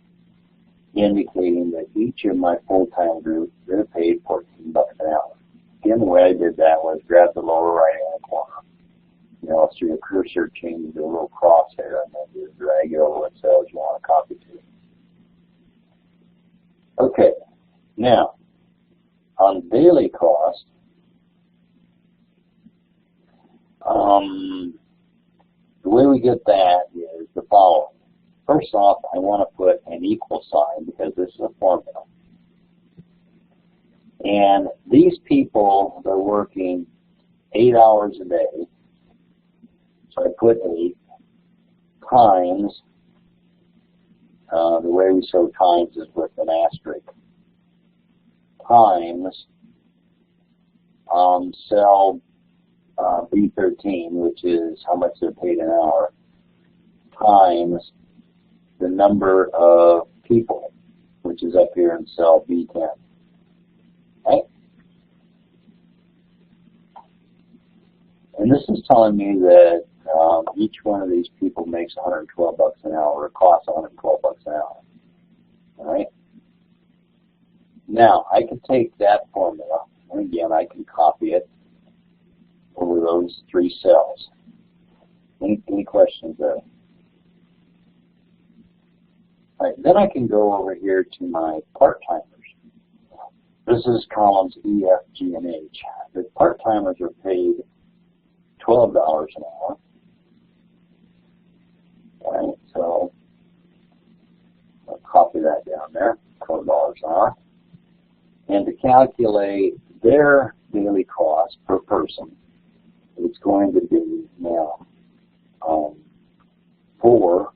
indicating that each of my full-time group, they're paid $14 an hour. Again, the way I did that was grab the lower right-hand corner. You know, so your cursor changes to a little crosshair, and then you drag it over what cells you want to copy to. Okay, now, on daily cost, the way we get that is the following. First off, I want to put an equal sign because this is a formula. And these people, they're working 8 hours a day. So I put 8 times, the way we show times is with an asterisk, times cell B13, which is how much they're paid an hour, times the number of people, which is up here in cell B10. Right? And this is telling me that each one of these people makes $112 an hour, or costs $112 an hour. All right? Now, I can take that formula, and again, I can copy it over those 3 cells. Any questions there? All right, then I can go over here to my part-timers. This is columns E, F, G, and H. The part-timers are paid $12 an hour. All right, so I'll copy that down there, $12 an hour. And to calculate their daily cost per person is going to be now 4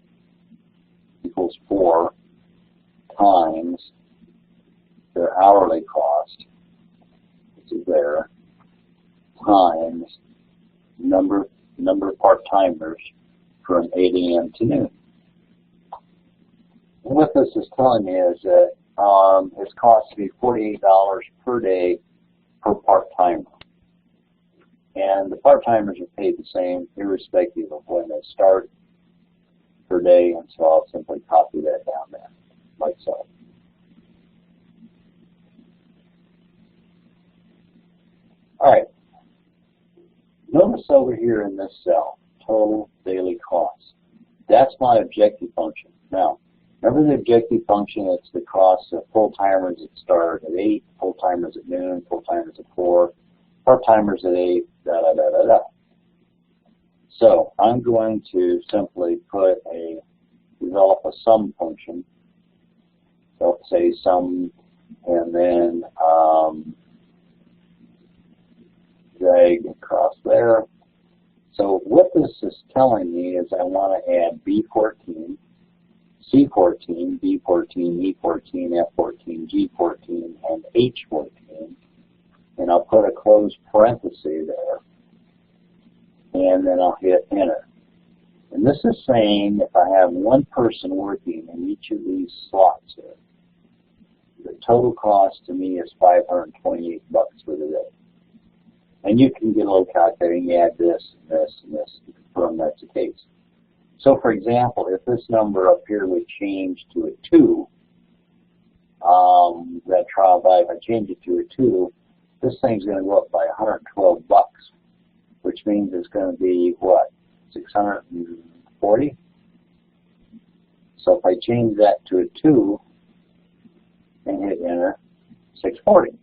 equals 4 times their hourly cost, which is there, times number of part-timers from 8 a.m. to noon. And what this is telling me is that it's costing me $48 per day per part-timer. And the part-timers are paid the same irrespective of when they start per day, and so I'll simply copy that down there, like so. All right. Notice over here in this cell, total daily costs. That's my objective function. Now, remember the objective function, it's the cost of full-timers that start at 8, full-timers at noon, full-timers at 4, part-timers at 8, da-da-da-da-da. So I'm going to simply develop a sum function. So say sum, and then drag across there. So what this is telling me is I want to add B14, C14, B14, E14, F14, G14, and H14, and I'll put a closed parenthesis there, and then I'll hit enter. And this is saying if I have one person working in each of these slots here, the total cost to me is $528 for the day. And you can get a little calculator and you add this, and this, and this to confirm that's the case. So for example, if this number up here would change to a 2, that trial value, if I change it to a 2, this thing's going to go up by $112, which means it's going to be, what, 640? So if I change that to a 2 and hit enter, 640,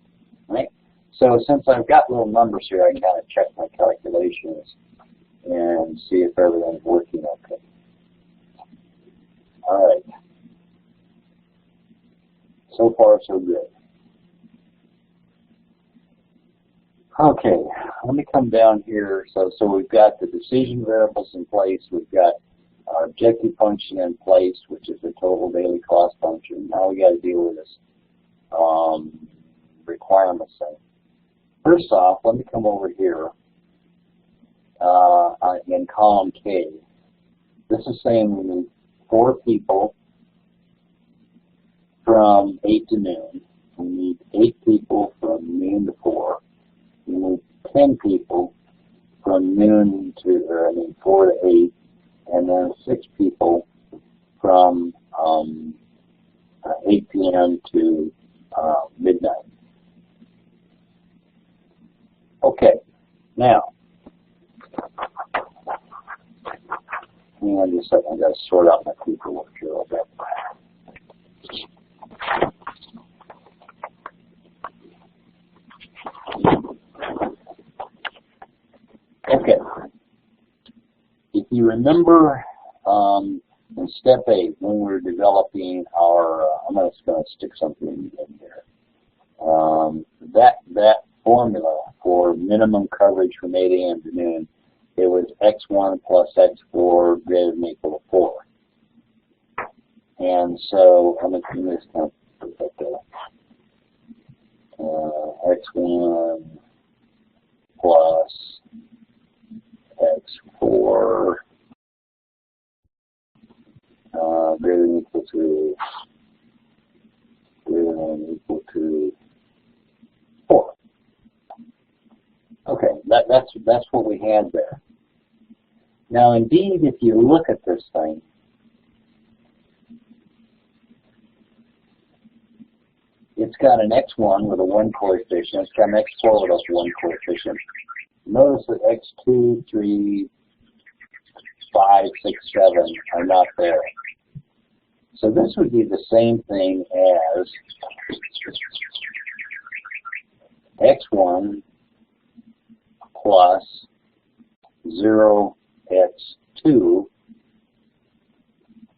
right? So since I've got little numbers here, I can kind of check my calculations and see if everything's working okay. All right. So far, so good. Okay, let me come down here. So we've got the decision variables in place. We've got our objective function in place, which is the total daily cost function. Now we got to deal with this requirements thing. First off, let me come over here in column K. This is saying we need 4 people from 8 to noon. We need 8 people from noon to 4. We need 10 people from noon to, 4 to 8, and then 6 people from 8 p.m. to midnight. Okay, now, hang on just a second, I've got to sort out my paperwork here a little bit. Okay, if you remember in step 8, when we were developing our, I'm just going to stick something in here, that formula for minimum coverage from 8 a.m. to noon, it was x1 plus x4 greater than or equal to 4. And so I'm going to just kind of put that there. X1 plus x4 greater than or equal to 4. Okay, that's what we had there. Now, indeed, if you look at this thing, it's got an x1 with a 1 coefficient. It's got an x4 with a 1 coefficient. Notice that x2, 3, 5, 6, 7 are not there. So this would be the same thing as x1 plus 0x2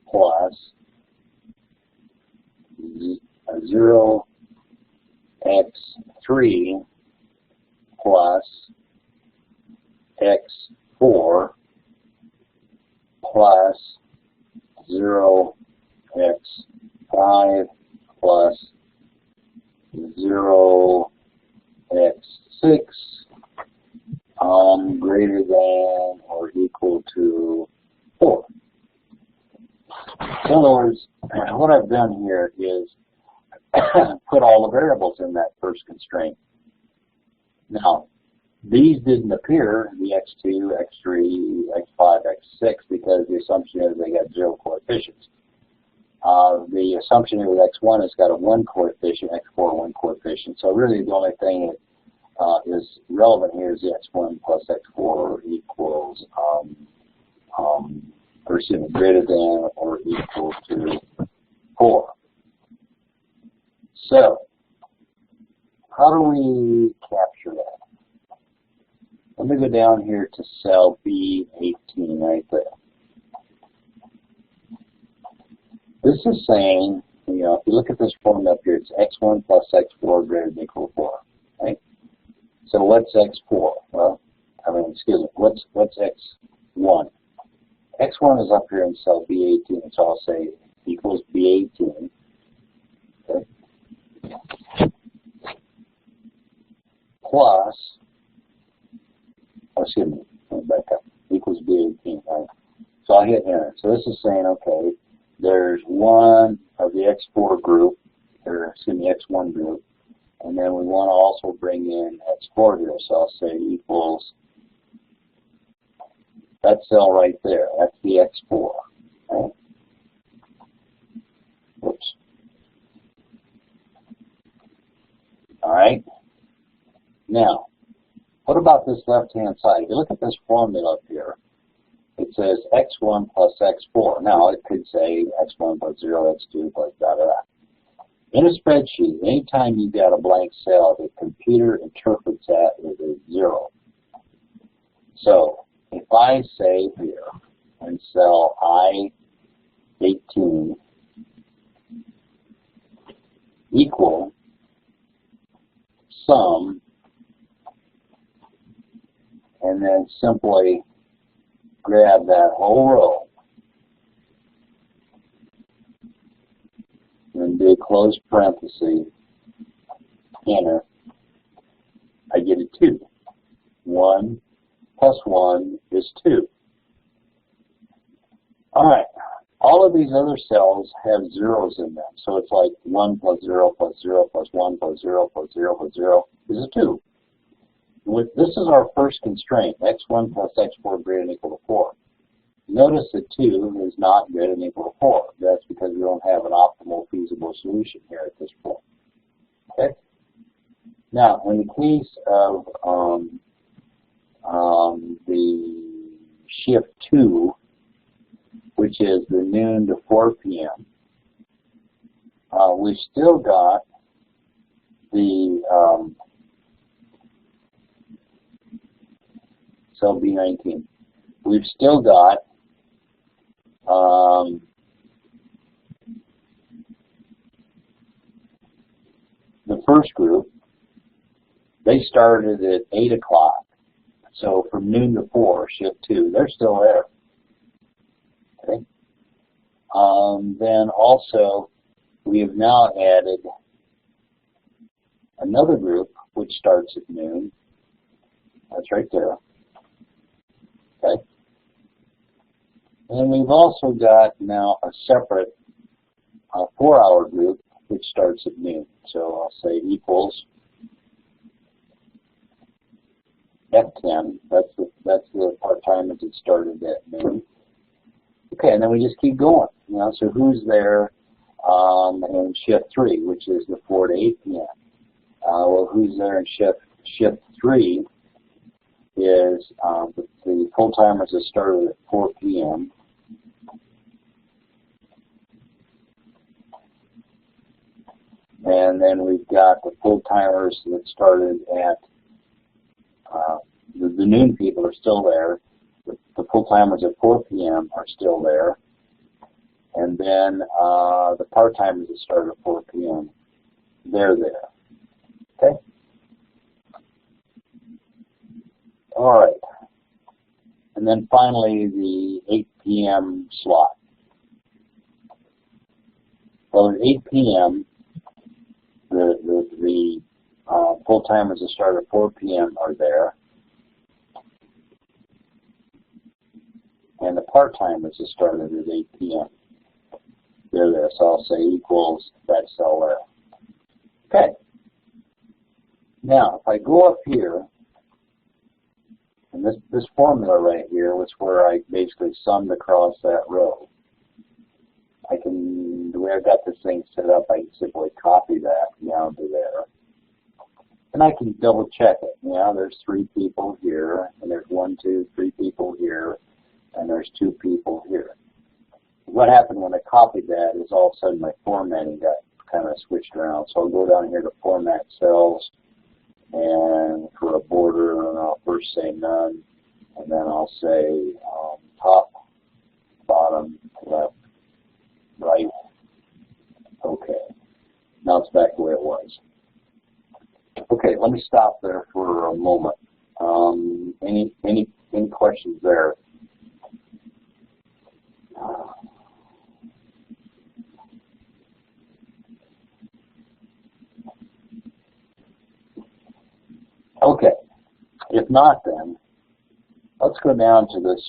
plus 0x3 plus x4 plus 0x5 plus 0x6 greater than or equal to 4. So in other words, what I've done here is put all the variables in that first constraint. Now, these didn't appear, the x2, x3, x5, x6, because the assumption is they got 0 coefficients. The assumption is with x1 has got a 1 coefficient, x4 1 coefficient. So really the only thing that is relevant here is the x1 plus x4 equals, or excuse me, greater than or equal to 4. So, how do we capture that? Let me go down here to cell B18 right there. This is saying, you know, if you look at this formula up here, it's x1 plus x4 greater than or equal to 4. Right? So what's x4? Well, excuse me, what's x1? x1 is up here in cell B18, so I'll say equals B18. Okay. Plus, excuse me, back up, equals B18, right? So I hit enter. So this is saying, okay, there's one of the x4 group, or excuse me, x1 group, and then we want to also bring in x4 here. So I'll say equals that cell right there. That's the x4. Right? Whoops. All right. Now, what about this left-hand side? If you look at this formula up here, it says x1 plus x4. Now, it could say x1 plus 0, x2 plus da da da. In a spreadsheet, anytime you've got a blank cell, the computer interprets that as a 0. So, if I say here in cell I18 equal sum, and then simply grab that whole row and do close parenthesis, enter, I get a 2. 1 plus 1 is 2. All right. All of these other cells have zeros in them. So it's like 1 plus 0 plus 0 plus 1 plus 0 plus 0 plus 0 is a 2. This is our first constraint, x1 plus x4 greater than or equal to 4. Notice that 2 is not greater than or equal to 4. That's because we don't have an optimal feasible solution here at this point. Okay? Now, in the case of the shift 2, which is the noon to 4 p.m., we've still got the cell B19. We've still got the first group. They started at 8 o'clock. So from noon to 4, shift 2, they're still there. Okay. Then also, we have now added another group which starts at noon. That's right there. Okay. And we've also got now a separate 4-hour group which starts at noon. So I'll say equals F10. That's the part-timers that started at noon. Okay, and then we just keep going. You know, so who's there in shift 3, which is the 4 to 8 p.m. Well, who's there in shift 3 is the full-timers that started at 4 p.m. And then we've got the full-timers that started at, the noon people are still there. The full-timers at 4 p.m. are still there. And then the part-timers that started at 4 p.m., they're there. Okay? All right. And then finally, the 8 p.m. slot. Well, at 8 p.m., the full-timers that start at 4 p.m. are there. And the part-timers that started at 8 p.m. They're there. So I'll say equals that cell there. Okay. Now, if I go up here, and this formula right here was where I basically summed across that row. I can, the way I've got this thing set up, I can simply copy that down to there. And I can double check it. Now there's 3 people here, and there's 1, 2, 3 people here, and there's 2 people here. What happened when I copied that is all of a sudden my formatting got kind of switched around. So I'll go down here to Format Cells, and for a border, and I'll first say none, and then I'll say top, bottom, left, right. Okay. Now it's back the way it was. Okay, let me stop there for a moment. Any questions there? Okay. If not, then let's go down to this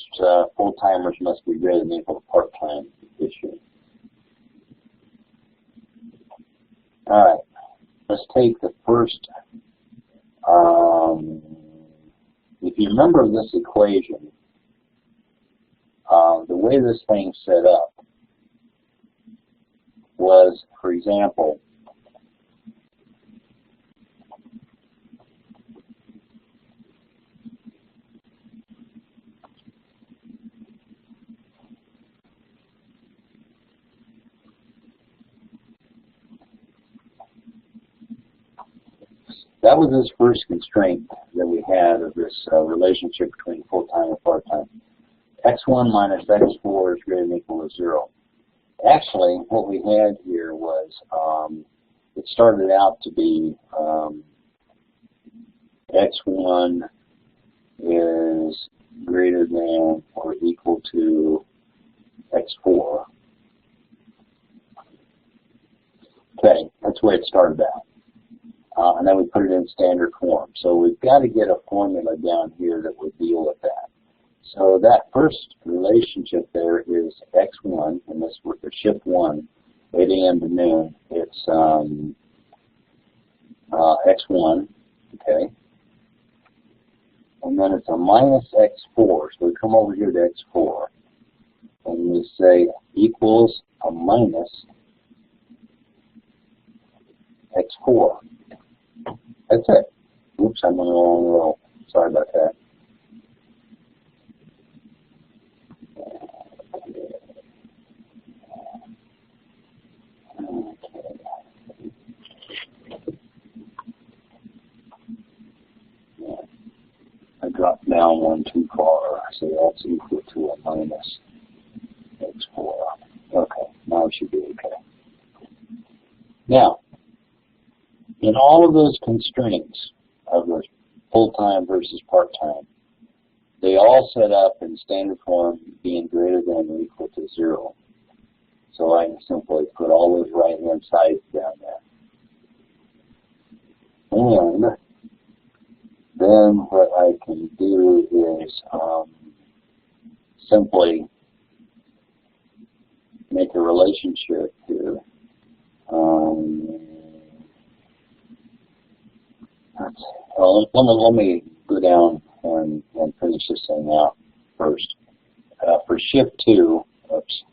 full-timers must be greater than equal to part-time issue. All right. Let's take the first. If you remember this equation, the way this thing's set up was, for example, that was this first constraint that we had of this relationship between full-time and part-time. X1 minus X4 is greater than equal to 0. Actually, what we had here was, it started out to be X1 is greater than or equal to X4. Okay, that's the way it started out. And then we put it in standard form. So we've got to get a formula down here that would deal with that. So that first relationship there is X1, and this with the shift 1, 8 a.m. to noon. It's X1, okay? And then it's a minus X4. So we come over here to X4, and we say equals a minus X4. That's it. Oops, I'm on the wrong row. Sorry about that. I dropped down one too far, so that's equal to a minus X4. Okay, now it should be okay. Now, in all of those constraints of the full-time versus part-time, they all set up in standard form being greater than or equal to 0. So I can simply put all those right-hand sides down there. And then what I can do is simply make a relationship here. Let me go down and finish this thing out first. For shift 2, oops.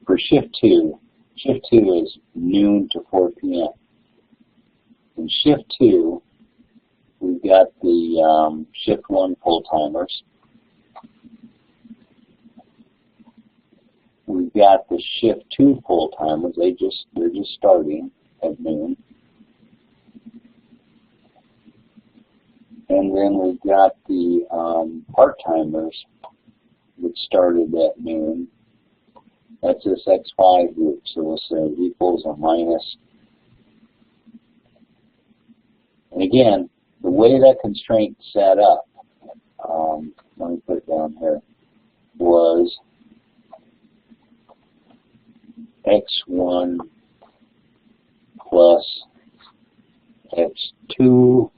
For shift 2 is noon to 4 p.m. In shift 2, we've got the shift 1 full-timers. We've got the shift 2 full-timers. They're just starting at noon. And then we've got the part-timers that started at noon. That's this X5 group. So we'll say equals or minus again, the way that constraint set up, let me put it down here, was x1 plus x2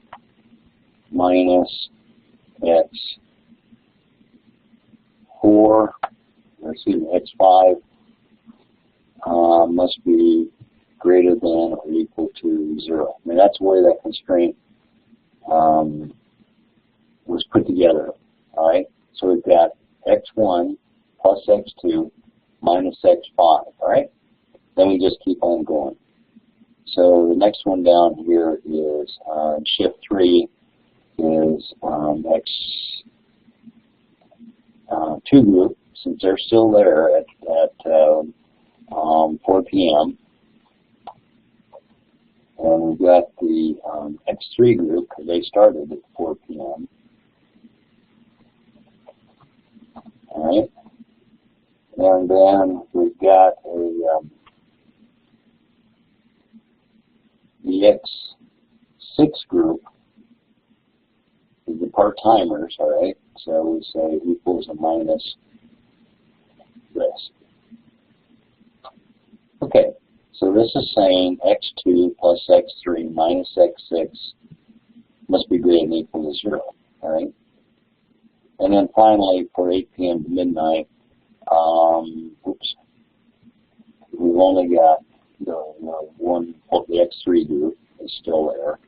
minus x4, or excuse me, x5 must be greater than or equal to 0. I mean, that's the way that constraint was put together. All right, so we've got x1 plus x2 minus x5. All right, then we just keep on going. So the next one down here is shift 3 is x2 group, since they're still there at 4 p.m. And we've got the x3 group, because they started at 4 p.m. All right, and then we've got the x6 group is the part-timers, all right? So we say equals or minus this. Okay, so this is saying x2 plus x3 minus x6 must be greater than or equal to 0, all right? And then finally, for 8 p.m. to midnight, we've only got the x3 group is still there.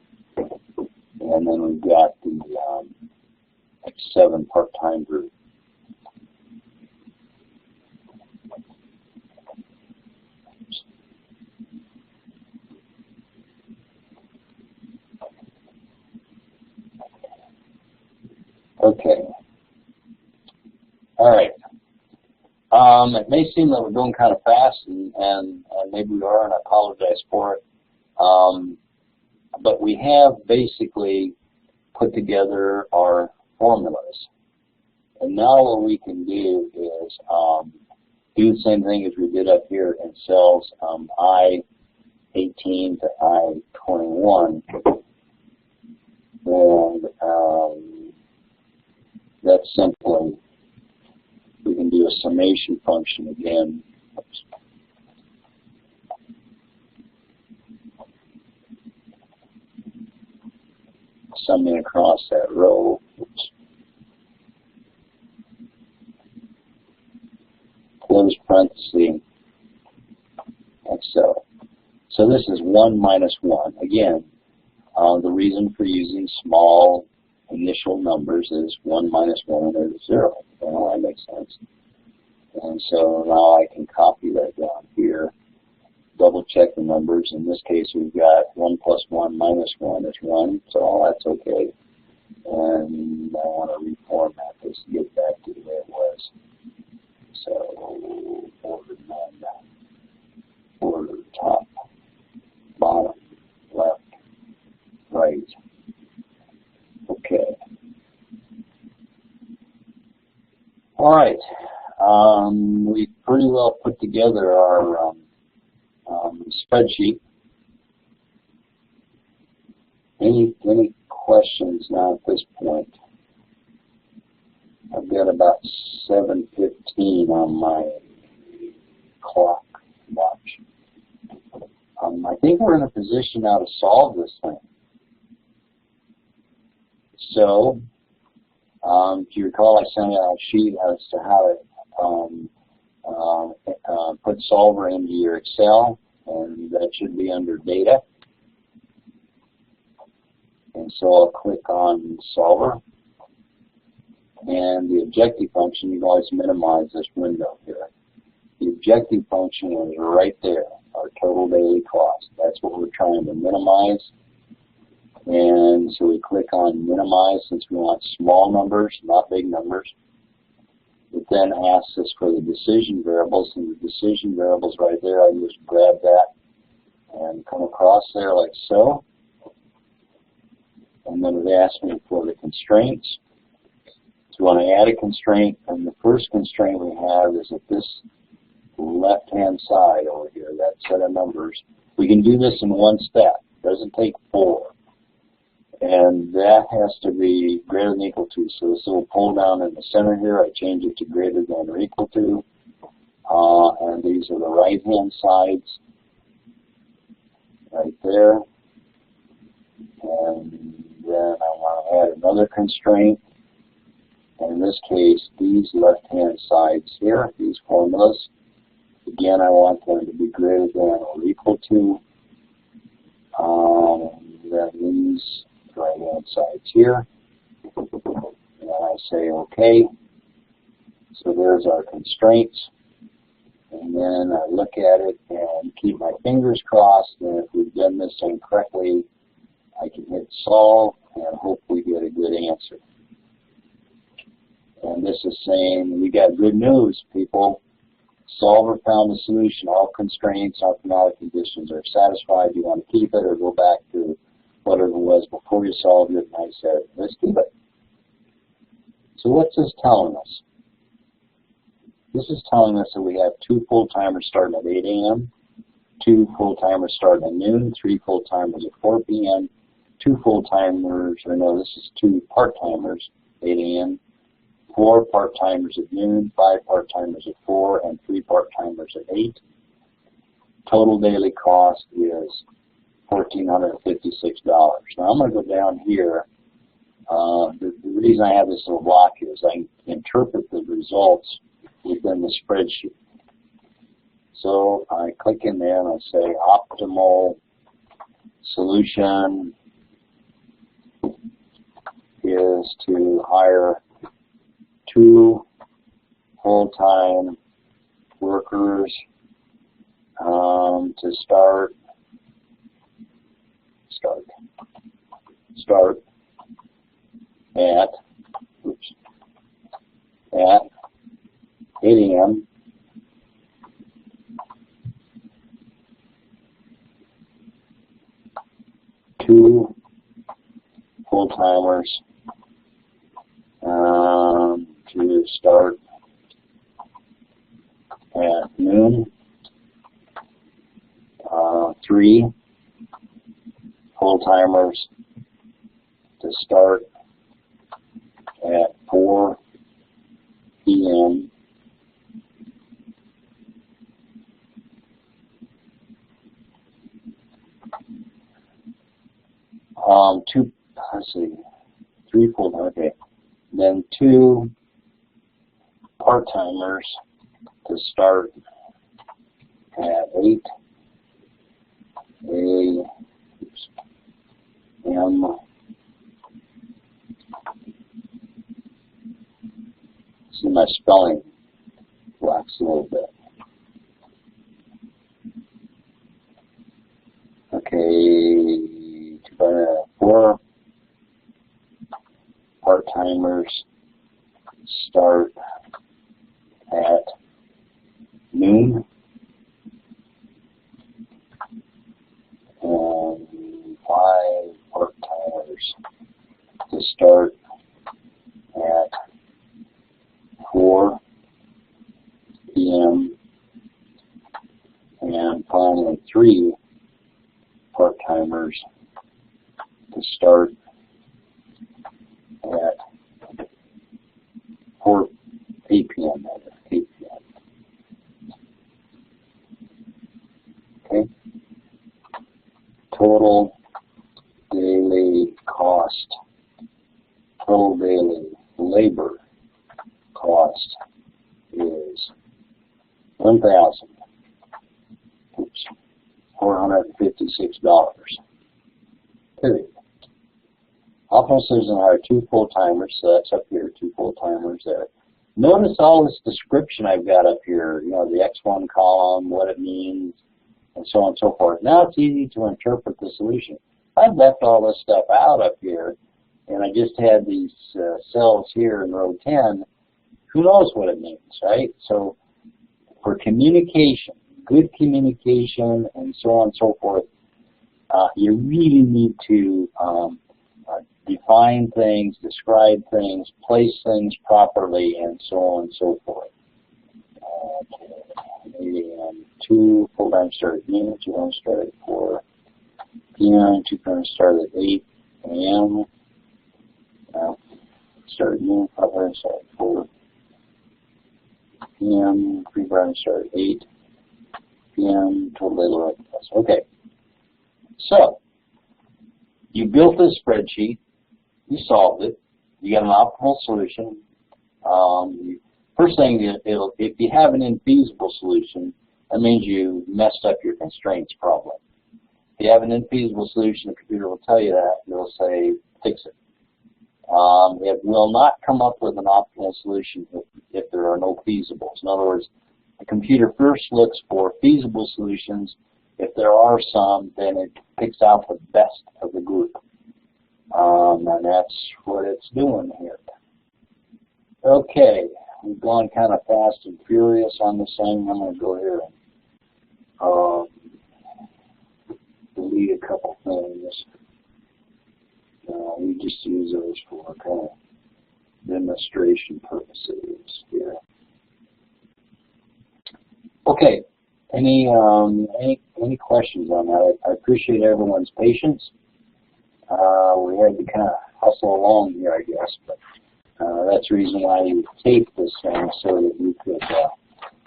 And then we've got the x7 part-time group. Okay. All right. It may seem that we're going kind of fast, and maybe we are, and I apologize for it. But we have basically put together our formulas. And now what we can do is do the same thing as we did up here in cells I-18 to I-21. And that's simply, we can do a summation function again. Oops. Summing across that row. Oops. Close parenthesis, Excel. So this is 1 minus 1. Again, the reason for using small initial numbers is 1 minus 1 is 0. Well, that makes sense. And so now I can copy that down here, double check the numbers. In this case, we've got 1 plus 1 minus 1 is 1, so that's okay. And I want to reformat this to get back to the way it was. So order top, bottom, left, right. Okay. All right. We pretty well put together our spreadsheet. Any questions now at this point? I've got about 7:15 on my clock watch. I think we're in a position now to solve this thing. So, if you recall, I sent out a sheet as to how to put solver into your Excel, and that should be under data. And so I'll click on solver. And the objective function, you can always minimize this window here. The objective function is right there, our total daily cost. That's what we're trying to minimize. And so we click on minimize since we want small numbers, not big numbers. It then asks us for the decision variables, and the decision variables right there, I just grab that and come across there like so. And then it asks me for the constraints. So when I add a constraint, and the first constraint we have is at this left-hand side over here, that set of numbers. We can do this in one step. It doesn't take 4. And that has to be greater than or equal to. So this little pull down in the center here, I change it to greater than or equal to. And these are the right-hand sides right there. And then I want to add another constraint. And in this case, these left-hand sides here, these formulas, again, I want them to be greater than or equal to. Then these right-hand sides here. And I say OK. So there's our constraints. And then I look at it and keep my fingers crossed. And if we've done this thing correctly, I can hit solve and hope we get a good answer. And this is saying we got good news, people. Solver found the solution. All constraints, optimal conditions are satisfied. You want to keep it or go back to whatever it was before you solved it. And I said, let's keep it. So what's this telling us? This is telling us that we have 2 full-timers starting at 8 a.m., 2 full-timers starting at noon, 3 full-timers at 4 p.m., 2 full-timers, or no, this is 2 part-timers, 8 a.m., 4 part-timers at noon, 5 part-timers at 4, and 3 part-timers at 8. Total daily cost is $1,456. Now I'm going to go down here. The reason I have this little block here is I interpret the results within the spreadsheet. So I click in there and I say optimal solution is to hire 2 full-time workers to start at 8 a.m. Two full-timers to start at noon. 3 full-timers to start at 4 p.m. Let's see, 3 full-time, okay. Then 2 part-timers to start at 8 a.m. See, my spelling blocks a little bit. Okay, 4 part-timers start at noon, and 5 part-timers to start at 4 p.m. and finally 3 part-timers to start at 8 p.m. 8 p.m. Okay. Total daily cost, total daily labor cost is $1,456. Period. Optimal solution hire 2 full-timers, so that's up here, 2 full-timers there. Notice all this description I've got up here, you know, the X1 column, what it means, and so on and so forth. Now it's easy to interpret the solution. I've left all this stuff out up here, and I just had these cells here in row 10. Who knows what it means, right? So for communication, good communication, and so on and so forth, you really need to define things, describe things, place things properly, and so on and so forth. And 2 full-time start at noon, 2 full-time start at 4 p.m., 2 full-time start at 8 a.m. Start noon, probably start 4 p.m. Pre-browsing start at 8 p.m. Total daily revenue. Okay. So, you built this spreadsheet, you solved it, you got an optimal solution. First thing, if you have an infeasible solution, that means you messed up your constraints problem. If you have an infeasible solution, the computer will tell you that. It'll say, fix it. It will not come up with an optimal solution if there are no feasibles. In other words, the computer first looks for feasible solutions. If there are some, then it picks out the best of the group. And that's what it's doing here. Okay, we've gone kind of fast and furious on this thing. I'm going to go here and delete a couple things. We just use those for kind of demonstration purposes here. Okay, any questions on that? I appreciate everyone's patience. We had to kind of hustle along here, I guess, but that's the reason why we taped this thing, so that you could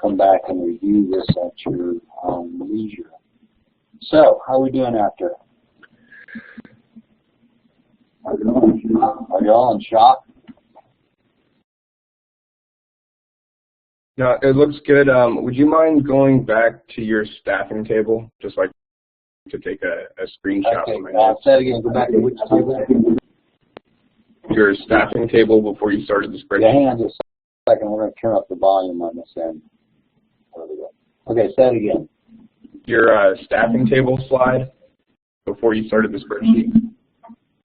come back and review this at your leisure. So, how are we doing out there? Are you all in shock? No, it looks good. Would you mind going back to your staffing table, just like to take a screenshot Okay, of my notes? say it again. Go back to which table? Your staffing table before you started the spreadsheet. Yeah, hang on just a second. We're going to turn up the volume on this end. There we go. Okay, say it again. Your staffing table slide before you started the spreadsheet.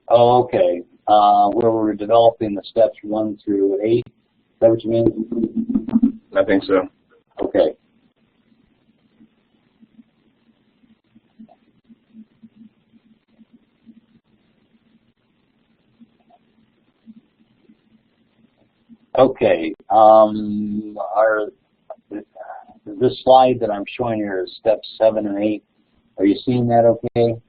Oh, okay. Where we were developing the steps 1 through 8. Is that what you mean? I think so. Okay. Okay. This slide that I'm showing here is steps 7 and 8. Are you seeing that okay?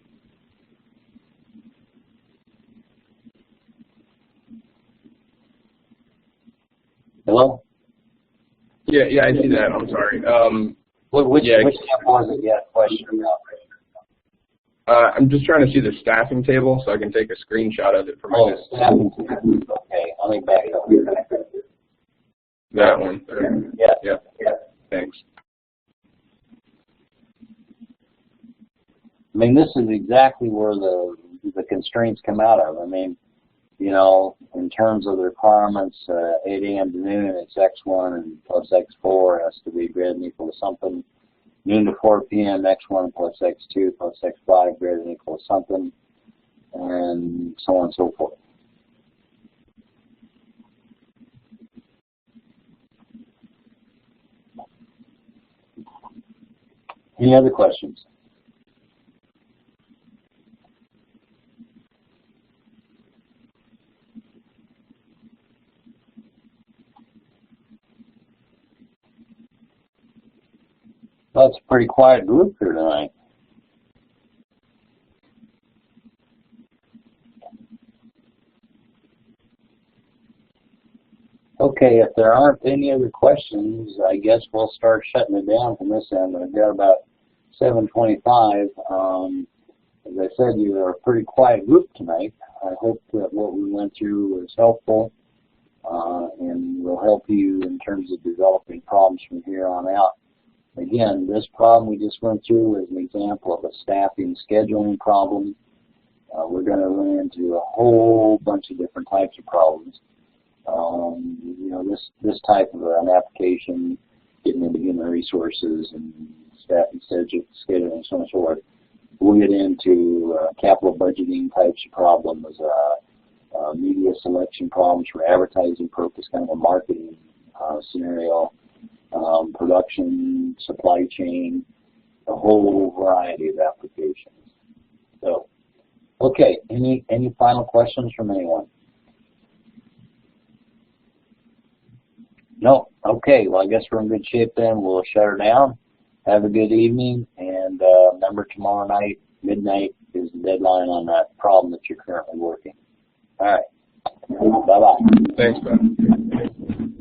Hello? Yeah, I see that. I'm sorry. Which step was it? Yeah, question about. I'm just trying to see the staffing table so I can take a screenshot of it for my notes. Staffing table. Okay, let me back up here. That one. Yeah. Thanks. I mean, this is exactly where the constraints come out of. I mean, you know, in terms of the requirements, 8 a.m. to noon, it's X1 and plus X4 has to be greater than equal to something. Noon to 4 p.m., X1 plus X2 plus X5 greater than equal to something, and so on and so forth. Any other questions? Well, it's a pretty quiet group here tonight. Okay, if there aren't any other questions, I guess we'll start shutting it down from this end. We've got about 7:25. As I said, you are a pretty quiet group tonight. I hope that what we went through was helpful and will help you in terms of developing problems from here on out. Again, this problem we just went through is an example of a staffing scheduling problem. We're going to run into a whole bunch of different types of problems. You know, this type of an application, getting into human resources and staffing scheduling and so on and so forth. We'll get into capital budgeting types of problems, media selection problems for advertising purpose, kind of a marketing scenario. Production, supply chain, a whole variety of applications. So, okay, any final questions from anyone? No? Okay, well I guess we're in good shape then. We'll shut her down. Have a good evening, and remember tomorrow night, midnight, is the deadline on that problem that you're currently working. All right. Bye-bye. Thanks, Ben.